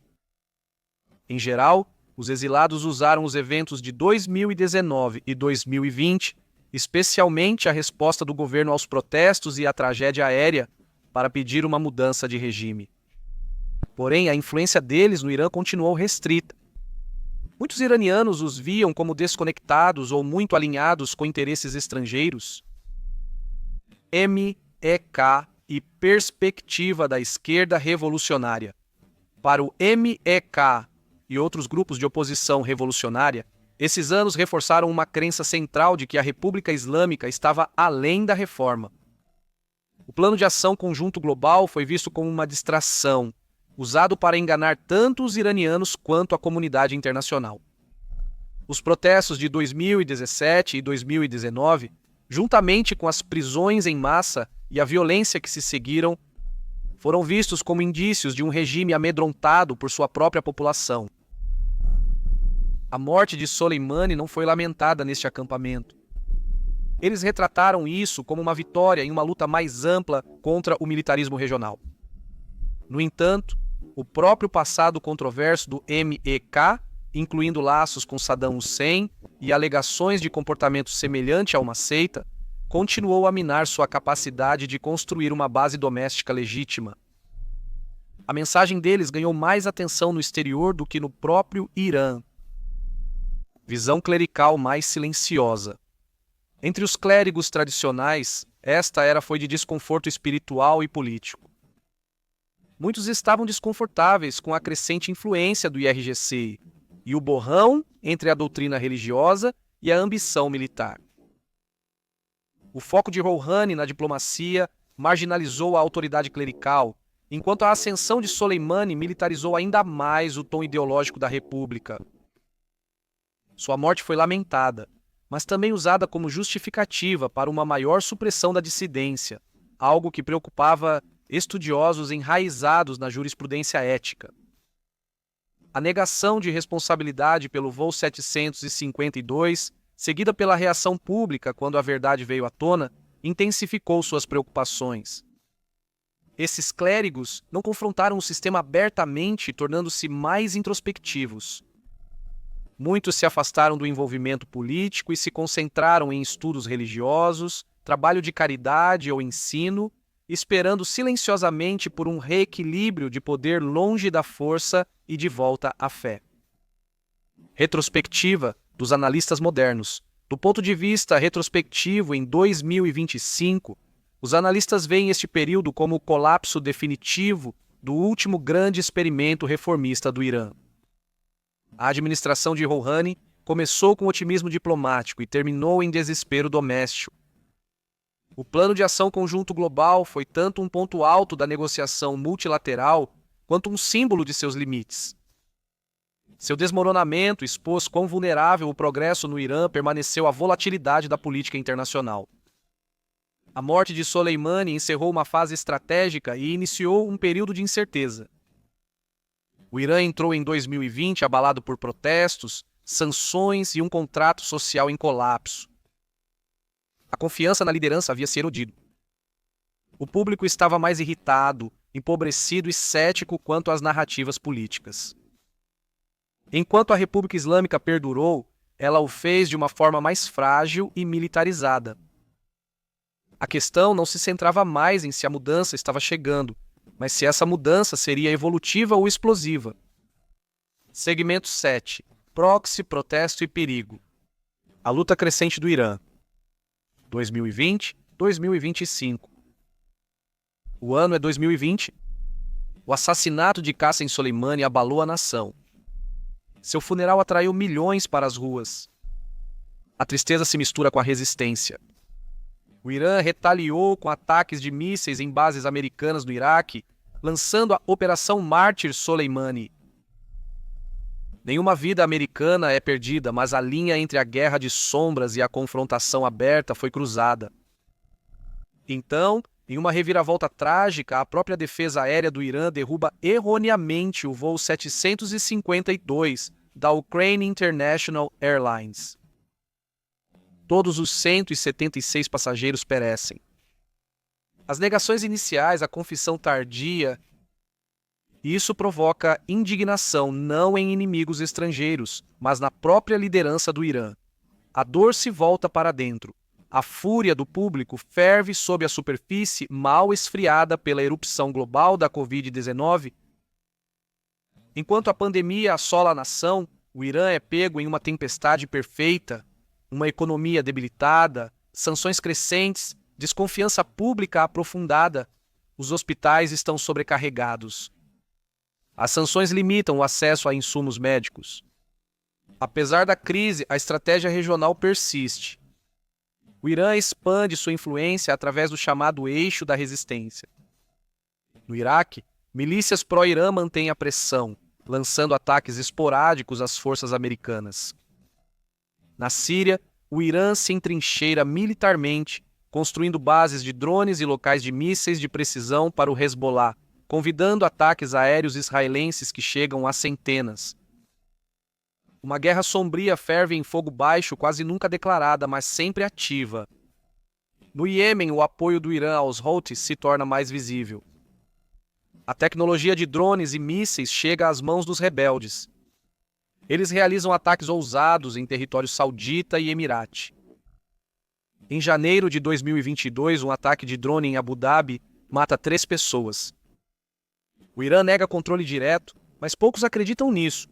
Em geral, os exilados usaram os eventos de 2019 e 2020, especialmente a resposta do governo aos protestos e à tragédia aérea, para pedir uma mudança de regime. Porém, a influência deles no Irã continuou restrita. Muitos iranianos os viam como desconectados ou muito alinhados com interesses estrangeiros. MEK e Perspectiva da Esquerda Revolucionária. Para o MEK e outros grupos de oposição revolucionária, esses anos reforçaram uma crença central de que a República Islâmica estava além da reforma. O Plano de Ação Conjunto Global foi visto como uma distração, usado para enganar tanto os iranianos quanto a comunidade internacional. Os protestos de 2017 e 2019, juntamente com as prisões em massa e a violência que se seguiram, foram vistos como indícios de um regime amedrontado por sua própria população. A morte de Soleimani não foi lamentada neste acampamento. Eles retrataram isso como uma vitória em uma luta mais ampla contra o militarismo regional. No entanto, o próprio passado controverso do MEK, incluindo laços com Saddam Hussein e alegações de comportamento semelhante a uma seita, continuou a minar sua capacidade de construir uma base doméstica legítima. A mensagem deles ganhou mais atenção no exterior do que no próprio Irã. Visão clerical mais silenciosa. Entre os clérigos tradicionais, esta era foi de desconforto espiritual e político. Muitos estavam desconfortáveis com a crescente influência do IRGC e o borrão entre a doutrina religiosa e a ambição militar. O foco de Rouhani na diplomacia marginalizou a autoridade clerical, enquanto a ascensão de Soleimani militarizou ainda mais o tom ideológico da República. Sua morte foi lamentada, mas também usada como justificativa para uma maior supressão da dissidência, algo que preocupava estudiosos enraizados na jurisprudência ética. A negação de responsabilidade pelo voo 752, seguida pela reação pública quando a verdade veio à tona, intensificou suas preocupações. Esses clérigos não confrontaram o sistema abertamente, tornando-se mais introspectivos. Muitos se afastaram do envolvimento político e se concentraram em estudos religiosos, trabalho de caridade ou ensino, esperando silenciosamente por um reequilíbrio de poder longe da força e de volta à fé. Retrospectiva dos analistas modernos. Do ponto de vista retrospectivo, em 2025, os analistas veem este período como o colapso definitivo do último grande experimento reformista do Irã. A administração de Rouhani começou com otimismo diplomático e terminou em desespero doméstico. O plano de ação conjunto global foi tanto um ponto alto da negociação multilateral quanto um símbolo de seus limites. Seu desmoronamento expôs quão vulnerável o progresso no Irã permaneceu à volatilidade da política internacional. A morte de Soleimani encerrou uma fase estratégica e iniciou um período de incerteza. O Irã entrou em 2020 abalado por protestos, sanções e um contrato social em colapso. A confiança na liderança havia se erodido. O público estava mais irritado, empobrecido e cético quanto às narrativas políticas. Enquanto a República Islâmica perdurou, ela o fez de uma forma mais frágil e militarizada. A questão não se centrava mais em se a mudança estava chegando, mas se essa mudança seria evolutiva ou explosiva. Segmento 7. Proxy, protesto e perigo. A luta crescente do Irã. 2020-2025. O ano é 2020. O assassinato de Qassem Soleimani abalou a nação. Seu funeral atraiu milhões para as ruas. A tristeza se mistura com a resistência. O Irã retaliou com ataques de mísseis em bases americanas no Iraque, lançando a Operação Mártir Soleimani. Nenhuma vida americana é perdida, mas a linha entre a guerra de sombras e a confrontação aberta foi cruzada. Então, em uma reviravolta trágica, a própria defesa aérea do Irã derruba erroneamente o voo 752 da Ukraine International Airlines. Todos os 176 passageiros perecem. As negações iniciais, a confissão tardia, isso provoca indignação não em inimigos estrangeiros, mas na própria liderança do Irã. A dor se volta para dentro. A fúria do público ferve sob a superfície mal esfriada pela erupção global da Covid-19. Enquanto a pandemia assola a nação, o Irã é pego em uma tempestade perfeita, uma economia debilitada, sanções crescentes, desconfiança pública aprofundada. Os hospitais estão sobrecarregados. As sanções limitam o acesso a insumos médicos. Apesar da crise, a estratégia regional persiste. O Irã expande sua influência através do chamado eixo da resistência. No Iraque, milícias pró-Irã mantêm a pressão, lançando ataques esporádicos às forças americanas. Na Síria, o Irã se entrincheira militarmente, construindo bases de drones e locais de mísseis de precisão para o Hezbollah, convidando ataques aéreos israelenses que chegam a centenas. Uma guerra sombria ferve em fogo baixo, quase nunca declarada, mas sempre ativa. No Iêmen, o apoio do Irã aos Houthis se torna mais visível. A tecnologia de drones e mísseis chega às mãos dos rebeldes. Eles realizam ataques ousados em território saudita e emirate. Em janeiro de 2022, um ataque de drone em Abu Dhabi mata 3 pessoas. O Irã nega controle direto, mas poucos acreditam nisso.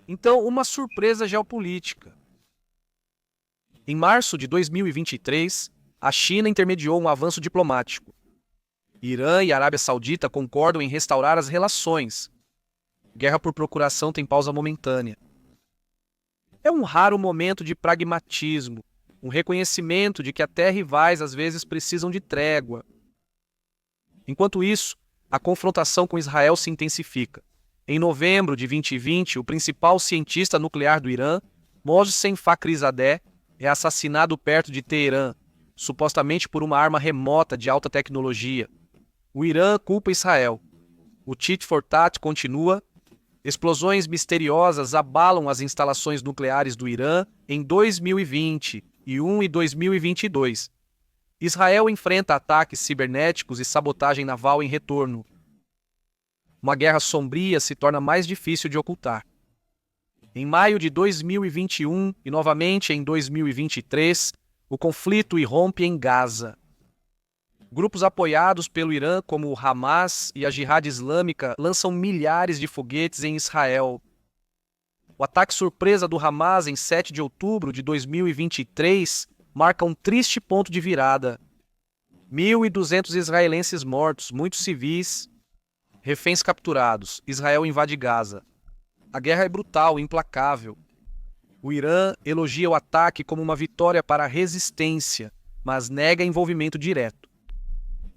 Então, uma surpresa geopolítica. Em março de 2023, a China intermediou um avanço diplomático. Irã e Arábia Saudita concordam em restaurar as relações. Guerra por procuração tem pausa momentânea. É um raro momento de pragmatismo, um reconhecimento de que até rivais às vezes precisam de trégua. Enquanto isso, a confrontação com Israel se intensifica. Em novembro de 2020, o principal cientista nuclear do Irã, Mohsen Fakhrizadeh, é assassinado perto de Teherã, supostamente por uma arma remota de alta tecnologia. O Irã culpa Israel. O tit for tat continua. Explosões misteriosas abalam as instalações nucleares do Irã em 2021 e 2022. Israel enfrenta ataques cibernéticos e sabotagem naval em retorno. Uma guerra sombria se torna mais difícil de ocultar. Em maio de 2021 e novamente em 2023, o conflito irrompe em Gaza. Grupos apoiados pelo Irã, como o Hamas e a Jihad Islâmica, lançam milhares de foguetes em Israel. O ataque surpresa do Hamas em 7 de outubro de 2023 marca um triste ponto de virada. 1.200 israelenses mortos, muitos civis, reféns capturados. Israel invade Gaza. A guerra é brutal, implacável. O Irã elogia o ataque como uma vitória para a resistência, mas nega envolvimento direto.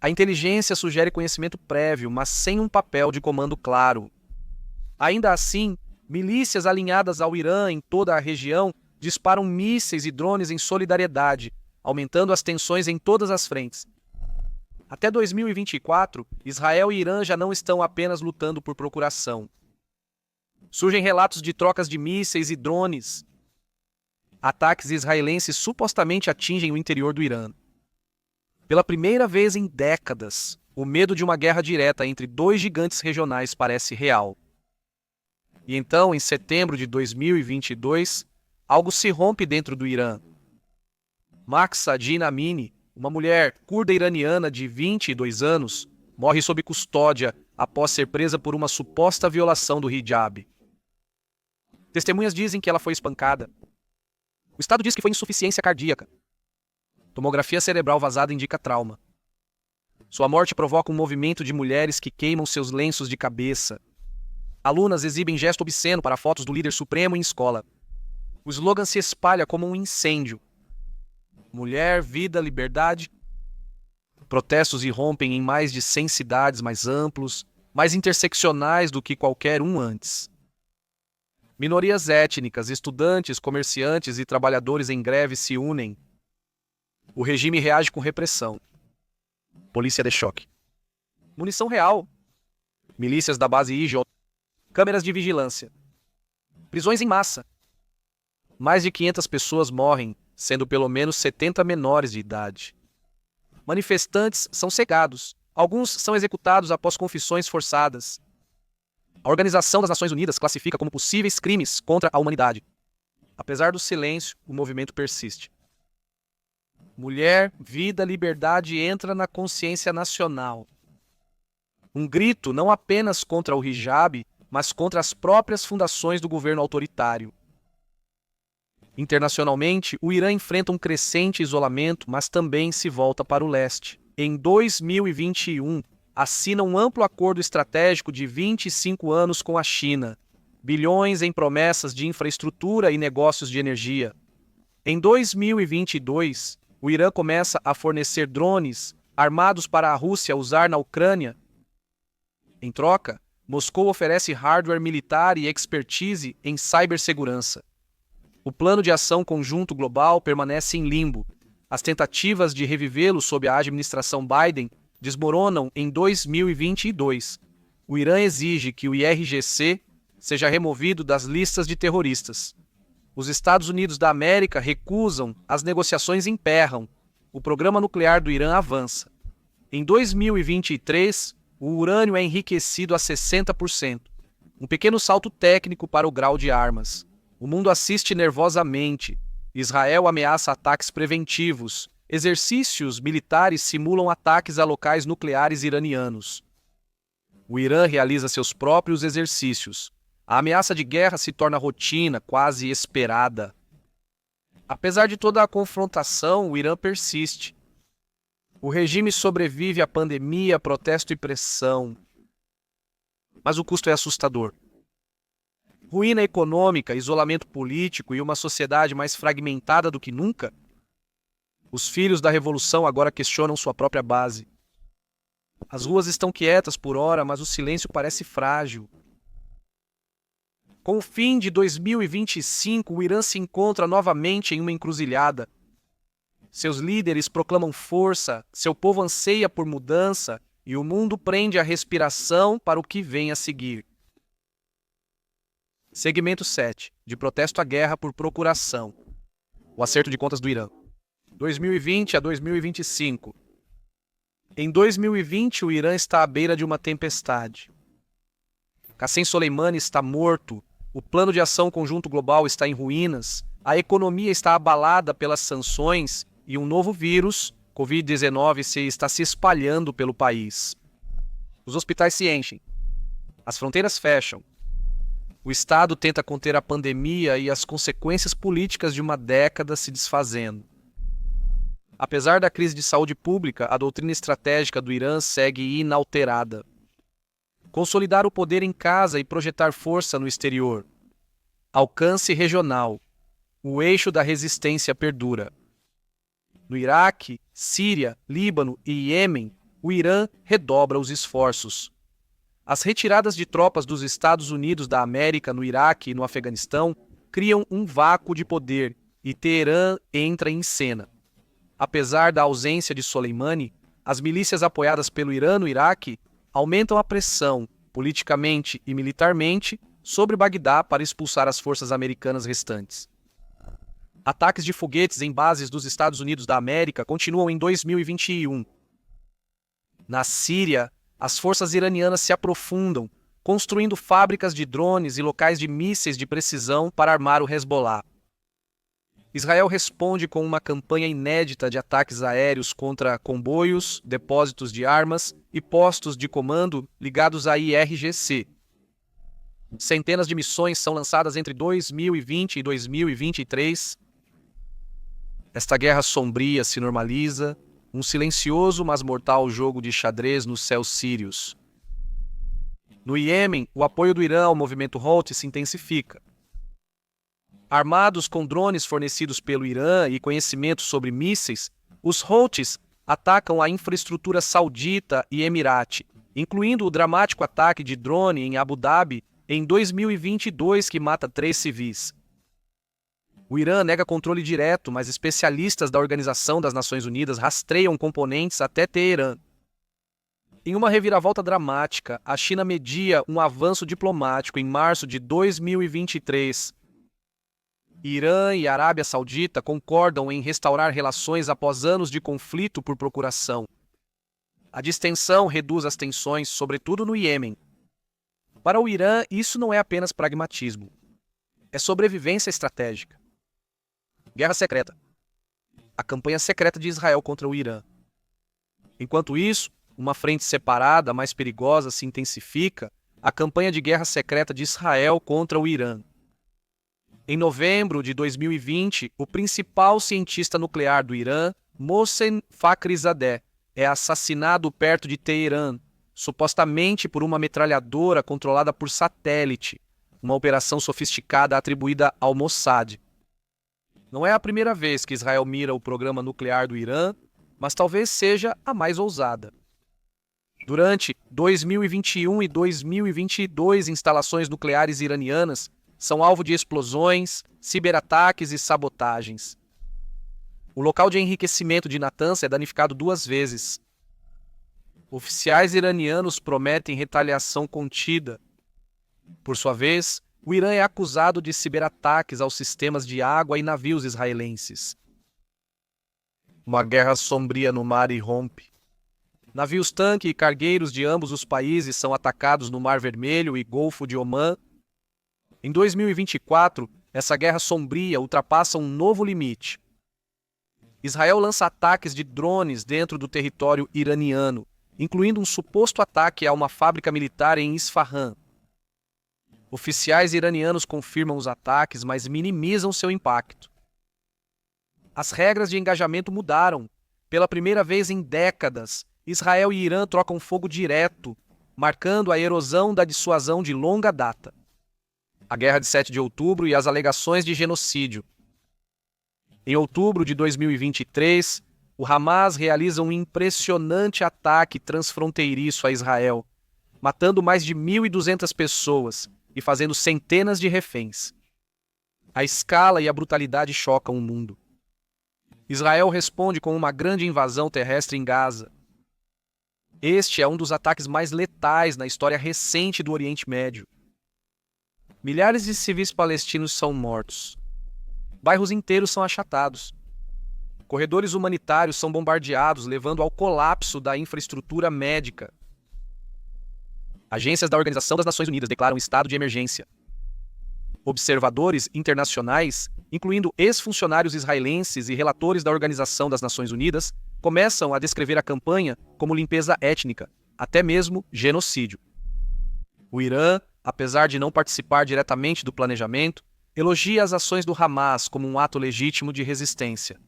A inteligência sugere conhecimento prévio, mas sem um papel de comando claro. Ainda assim, milícias alinhadas ao Irã em toda a região disparam mísseis e drones em solidariedade, aumentando as tensões em todas as frentes. Até 2024, Israel e Irã já não estão apenas lutando por procuração. Surgem relatos de trocas de mísseis e drones. Ataques israelenses supostamente atingem o interior do Irã. Pela primeira vez em décadas, o medo de uma guerra direta entre dois gigantes regionais parece real. E então, em setembro de 2022, algo se rompe dentro do Irã. Mahsa Amini, uma mulher curda iraniana de 22 anos, morre sob custódia após ser presa por uma suposta violação do hijab. Testemunhas dizem que ela foi espancada. O Estado diz que foi insuficiência cardíaca. Tomografia cerebral vazada indica trauma. Sua morte provoca um movimento de mulheres que queimam seus lenços de cabeça. Alunas exibem gesto obsceno para fotos do líder supremo em escola. O slogan se espalha como um incêndio. Mulher, vida, liberdade. Protestos irrompem em mais de 100 cidades mais amplos, mais interseccionais do que qualquer um antes. Minorias étnicas, estudantes, comerciantes e trabalhadores em greve se unem. O regime reage com repressão. Polícia de choque. Munição real. Milícias da base IJ. Câmeras de vigilância. Prisões em massa. Mais de 500 pessoas morrem, sendo pelo menos 70 menores de idade. Manifestantes são cegados. Alguns são executados após confissões forçadas. A Organização das Nações Unidas classifica como possíveis crimes contra a humanidade. Apesar do silêncio, o movimento persiste. Mulher, vida, liberdade entra na consciência nacional. Um grito não apenas contra o hijab, mas contra as próprias fundações do governo autoritário. Internacionalmente, o Irã enfrenta um crescente isolamento, mas também se volta para o leste. Em 2021, assina um amplo acordo estratégico de 25 anos com a China, bilhões em promessas de infraestrutura e negócios de energia. Em 2022, o Irã começa a fornecer drones armados para a Rússia usar na Ucrânia. Em troca, Moscou oferece hardware militar e expertise em cibersegurança. O plano de ação conjunto global permanece em limbo. As tentativas de revivê-lo sob a administração Biden desmoronam em 2022. O Irã exige que o IRGC seja removido das listas de terroristas. Os Estados Unidos da América recusam, as negociações emperram. O programa nuclear do Irã avança. Em 2023, o urânio é enriquecido a 60%. Um pequeno salto técnico para o grau de armas. O mundo assiste nervosamente. Israel ameaça ataques preventivos. Exercícios militares simulam ataques a locais nucleares iranianos. O Irã realiza seus próprios exercícios. A ameaça de guerra se torna rotina, quase esperada. Apesar de toda a confrontação, o Irã persiste. O regime sobrevive à pandemia, protesto e pressão. Mas o custo é assustador. Ruína econômica, isolamento político e uma sociedade mais fragmentada do que nunca. Os filhos da revolução agora questionam sua própria base. As ruas estão quietas por hora, mas o silêncio parece frágil. Com o fim de 2025, o Irã se encontra novamente em uma encruzilhada. Seus líderes proclamam força, seu povo anseia por mudança e o mundo prende a respiração para o que vem a seguir. Segmento 7, de protesto à guerra por procuração. O acerto de contas do Irã. 2020 a 2025. Em 2020, o Irã está à beira de uma tempestade. Qassem Soleimani está morto, o plano de ação conjunto global está em ruínas, a economia está abalada pelas sanções e um novo vírus, Covid-19, está se espalhando pelo país. Os hospitais se enchem. As fronteiras fecham. O Estado tenta conter a pandemia e as consequências políticas de uma década se desfazendo. Apesar da crise de saúde pública, a doutrina estratégica do Irã segue inalterada. Consolidar o poder em casa e projetar força no exterior. Alcance regional. O eixo da resistência perdura. No Iraque, Síria, Líbano e Iêmen, o Irã redobra os esforços. As retiradas de tropas dos Estados Unidos da América no Iraque e no Afeganistão criam um vácuo de poder e Teherã entra em cena. Apesar da ausência de Soleimani, as milícias apoiadas pelo Irã no Iraque aumentam a pressão, politicamente e militarmente, sobre Bagdá para expulsar as forças americanas restantes. Ataques de foguetes em bases dos Estados Unidos da América continuam em 2021. Na Síria, as forças iranianas se aprofundam, construindo fábricas de drones e locais de mísseis de precisão para armar o Hezbollah. Israel responde com uma campanha inédita de ataques aéreos contra comboios, depósitos de armas e postos de comando ligados à IRGC. Centenas de missões são lançadas entre 2020 e 2023. Esta guerra sombria se normaliza, um silencioso mas mortal jogo de xadrez nos céus sírios. No Iêmen, o apoio do Irã ao movimento Houthi se intensifica. Armados com drones fornecidos pelo Irã e conhecimento sobre mísseis, os Houthis atacam a infraestrutura saudita e emirate, incluindo o dramático ataque de drone em Abu Dhabi em 2022 que mata 3 civis. O Irã nega controle direto, mas especialistas da Organização das Nações Unidas rastreiam componentes até Teherã. Em uma reviravolta dramática, a China media um avanço diplomático em março de 2023. Irã e Arábia Saudita concordam em restaurar relações após anos de conflito por procuração. A distensão reduz as tensões, sobretudo no Iêmen. Para o Irã, isso não é apenas pragmatismo. É sobrevivência estratégica. Guerra secreta. A campanha secreta de Israel contra o Irã. Enquanto isso, uma frente separada, mais perigosa, se intensifica, a campanha de guerra secreta de Israel contra o Irã. Em novembro de 2020, o principal cientista nuclear do Irã, Mohsen Fakhrizadeh, é assassinado perto de Teherã, supostamente por uma metralhadora controlada por satélite, uma operação sofisticada atribuída ao Mossad. Não é a primeira vez que Israel mira o programa nuclear do Irã, mas talvez seja a mais ousada. Durante 2021 e 2022, instalações nucleares iranianas são alvo de explosões, ciberataques e sabotagens. O local de enriquecimento de Natanz é danificado 2 vezes. Oficiais iranianos prometem retaliação contida. Por sua vez, o Irã é acusado de ciberataques aos sistemas de água e navios israelenses. Uma guerra sombria no mar irrompe. Navios-tanque e cargueiros de ambos os países são atacados no Mar Vermelho e Golfo de Omã. Em 2024, essa guerra sombria ultrapassa um novo limite. Israel lança ataques de drones dentro do território iraniano, incluindo um suposto ataque a uma fábrica militar em Isfahan. Oficiais iranianos confirmam os ataques, mas minimizam seu impacto. As regras de engajamento mudaram. Pela primeira vez em décadas, Israel e Irã trocam fogo direto, marcando a erosão da dissuasão de longa data. A Guerra de 7 de Outubro e as alegações de genocídio. Em outubro de 2023, o Hamas realiza um impressionante ataque transfronteiriço a Israel, matando mais de 1.200 pessoas e fazendo centenas de reféns. A escala e a brutalidade chocam o mundo. Israel responde com uma grande invasão terrestre em Gaza. Este é um dos ataques mais letais na história recente do Oriente Médio. Milhares de civis palestinos são mortos. Bairros inteiros são achatados. Corredores humanitários são bombardeados, levando ao colapso da infraestrutura médica. Agências da Organização das Nações Unidas declaram estado de emergência. Observadores internacionais, incluindo ex-funcionários israelenses e relatores da Organização das Nações Unidas, começam a descrever a campanha como limpeza étnica, até mesmo genocídio. O Irã, apesar de não participar diretamente do planejamento, elogia as ações do Hamas como um ato legítimo de resistência.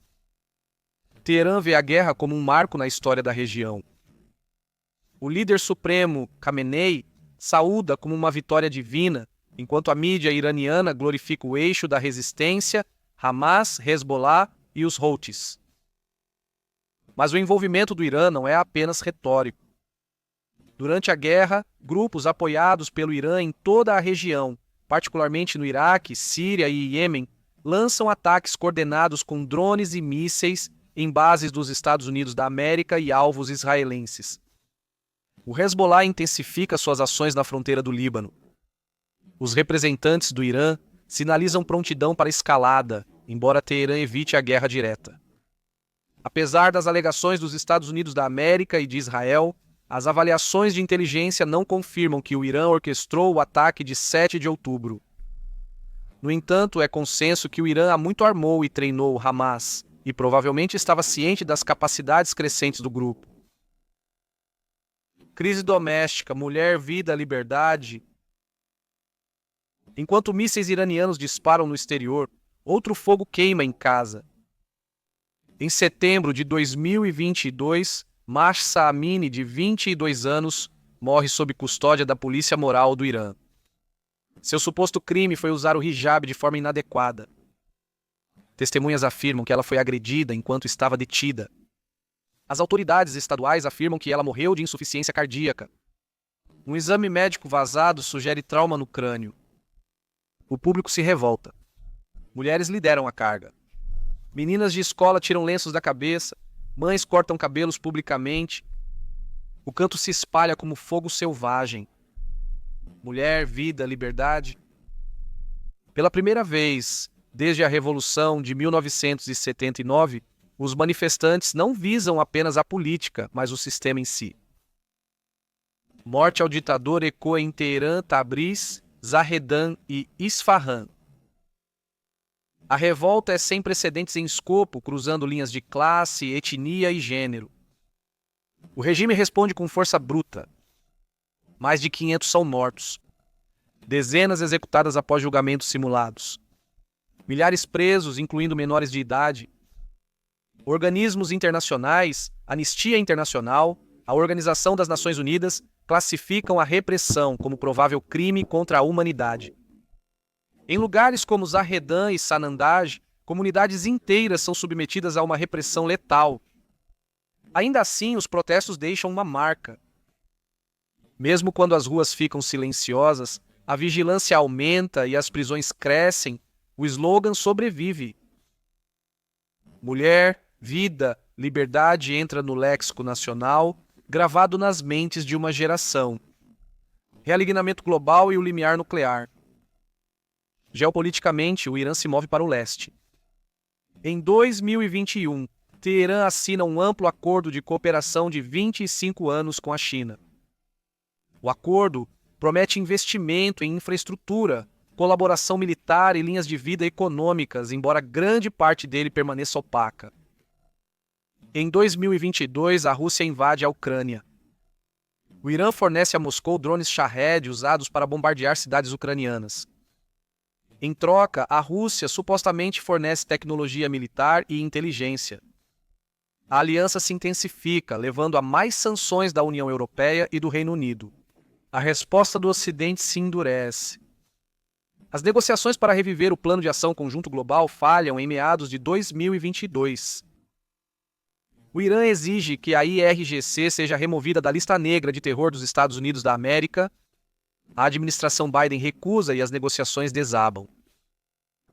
Teherã vê a guerra como um marco na história da região. O líder supremo, Khamenei, saúda como uma vitória divina, enquanto a mídia iraniana glorifica o eixo da resistência, Hamas, Hezbollah e os Houthis. Mas o envolvimento do Irã não é apenas retórico. Durante a guerra, grupos apoiados pelo Irã em toda a região, particularmente no Iraque, Síria e Iêmen, lançam ataques coordenados com drones e mísseis em bases dos Estados Unidos da América e alvos israelenses. O Hezbollah intensifica suas ações na fronteira do Líbano. Os representantes do Irã sinalizam prontidão para escalada, embora Teherã evite a guerra direta. Apesar das alegações dos Estados Unidos da América e de Israel, as avaliações de inteligência não confirmam que o Irã orquestrou o ataque de 7 de outubro. No entanto, é consenso que o Irã há muito armou e treinou o Hamas, e provavelmente estava ciente das capacidades crescentes do grupo. Crise doméstica, mulher, vida, liberdade. Enquanto mísseis iranianos disparam no exterior, outro fogo queima em casa. Em setembro de 2022, Mahsa Amini, de 22 anos, morre sob custódia da polícia moral do Irã. Seu suposto crime foi usar o hijab de forma inadequada. Testemunhas afirmam que ela foi agredida enquanto estava detida. As autoridades estaduais afirmam que ela morreu de insuficiência cardíaca. Um exame médico vazado sugere trauma no crânio. O público se revolta. Mulheres lideram a carga. Meninas de escola tiram lenços da cabeça. Mães cortam cabelos publicamente. O canto se espalha como fogo selvagem. Mulher, vida, liberdade. Pela primeira vez, desde a Revolução de 1979, os manifestantes não visam apenas a política, mas o sistema em si. Morte ao ditador ecoa em Teherã, Tabriz, Zahedan e Isfahan. A revolta é sem precedentes em escopo, cruzando linhas de classe, etnia e gênero. O regime responde com força bruta. Mais de 500 são mortos. Dezenas executadas após julgamentos simulados. Milhares presos, incluindo menores de idade. Organismos internacionais, Anistia Internacional, a Organização das Nações Unidas, classificam a repressão como provável crime contra a humanidade. Em lugares como Zahedan e Sanandaj, comunidades inteiras são submetidas a uma repressão letal. Ainda assim, os protestos deixam uma marca. Mesmo quando as ruas ficam silenciosas, a vigilância aumenta e as prisões crescem, o slogan sobrevive. Mulher, vida, liberdade entra no léxico nacional, gravado nas mentes de uma geração. Realignamento global e o limiar nuclear. Geopoliticamente, o Irã se move para o leste. Em 2021, Teherã assina um amplo acordo de cooperação de 25 anos com a China. O acordo promete investimento em infraestrutura, colaboração militar e linhas de vida econômicas, embora grande parte dele permaneça opaca. Em 2022, a Rússia invade a Ucrânia. O Irã fornece a Moscou drones Shahed usados para bombardear cidades ucranianas. Em troca, a Rússia supostamente fornece tecnologia militar e inteligência. A aliança se intensifica, levando a mais sanções da União Europeia e do Reino Unido. A resposta do Ocidente se endurece. As negociações para reviver o Plano de Ação Conjunto Global falham em meados de 2022. O Irã exige que a IRGC seja removida da lista negra de terror dos Estados Unidos da América. A administração Biden recusa e as negociações desabam.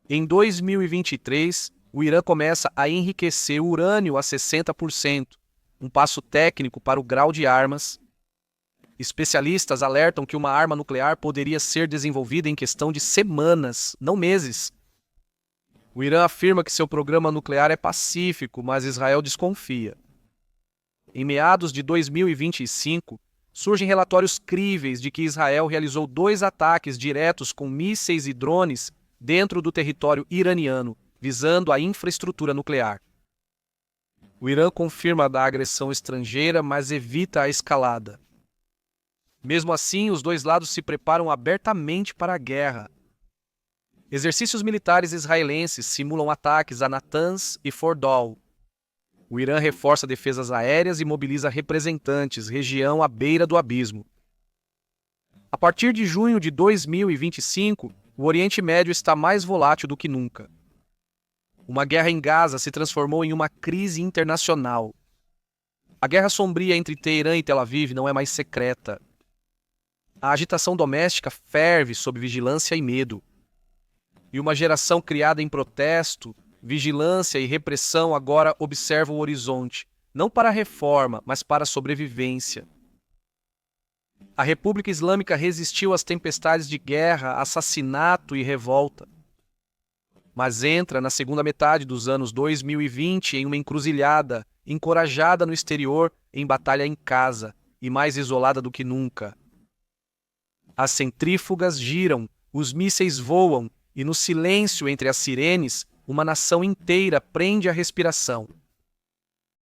Em 2023, o Irã começa a enriquecer urânio a 60%, um passo técnico para o grau de armas. Especialistas alertam que uma arma nuclear poderia ser desenvolvida em questão de semanas, não meses. O Irã afirma que seu programa nuclear é pacífico, mas Israel desconfia. Em meados de 2025, surgem relatórios críveis de que Israel realizou 2 ataques diretos com mísseis e drones dentro do território iraniano, visando a infraestrutura nuclear. O Irã confirma da agressão estrangeira, mas evita a escalada. Mesmo assim, os dois lados se preparam abertamente para a guerra. Exercícios militares israelenses simulam ataques a Natanz e Fordow. O Irã reforça defesas aéreas e mobiliza representantes, região à beira do abismo. A partir de junho de 2025, o Oriente Médio está mais volátil do que nunca. Uma guerra em Gaza se transformou em uma crise internacional. A guerra sombria entre Teherã e Tel Aviv não é mais secreta. A agitação doméstica ferve sob vigilância e medo. E uma geração criada em protesto, vigilância e repressão agora observa o horizonte, não para a reforma, mas para a sobrevivência. A República Islâmica resistiu às tempestades de guerra, assassinato e revolta. Mas entra na segunda metade dos anos 2020 em uma encruzilhada, encorajada no exterior, em batalha em casa, e mais isolada do que nunca. As centrífugas giram, os mísseis voam, e no silêncio entre as sirenes, uma nação inteira prende a respiração.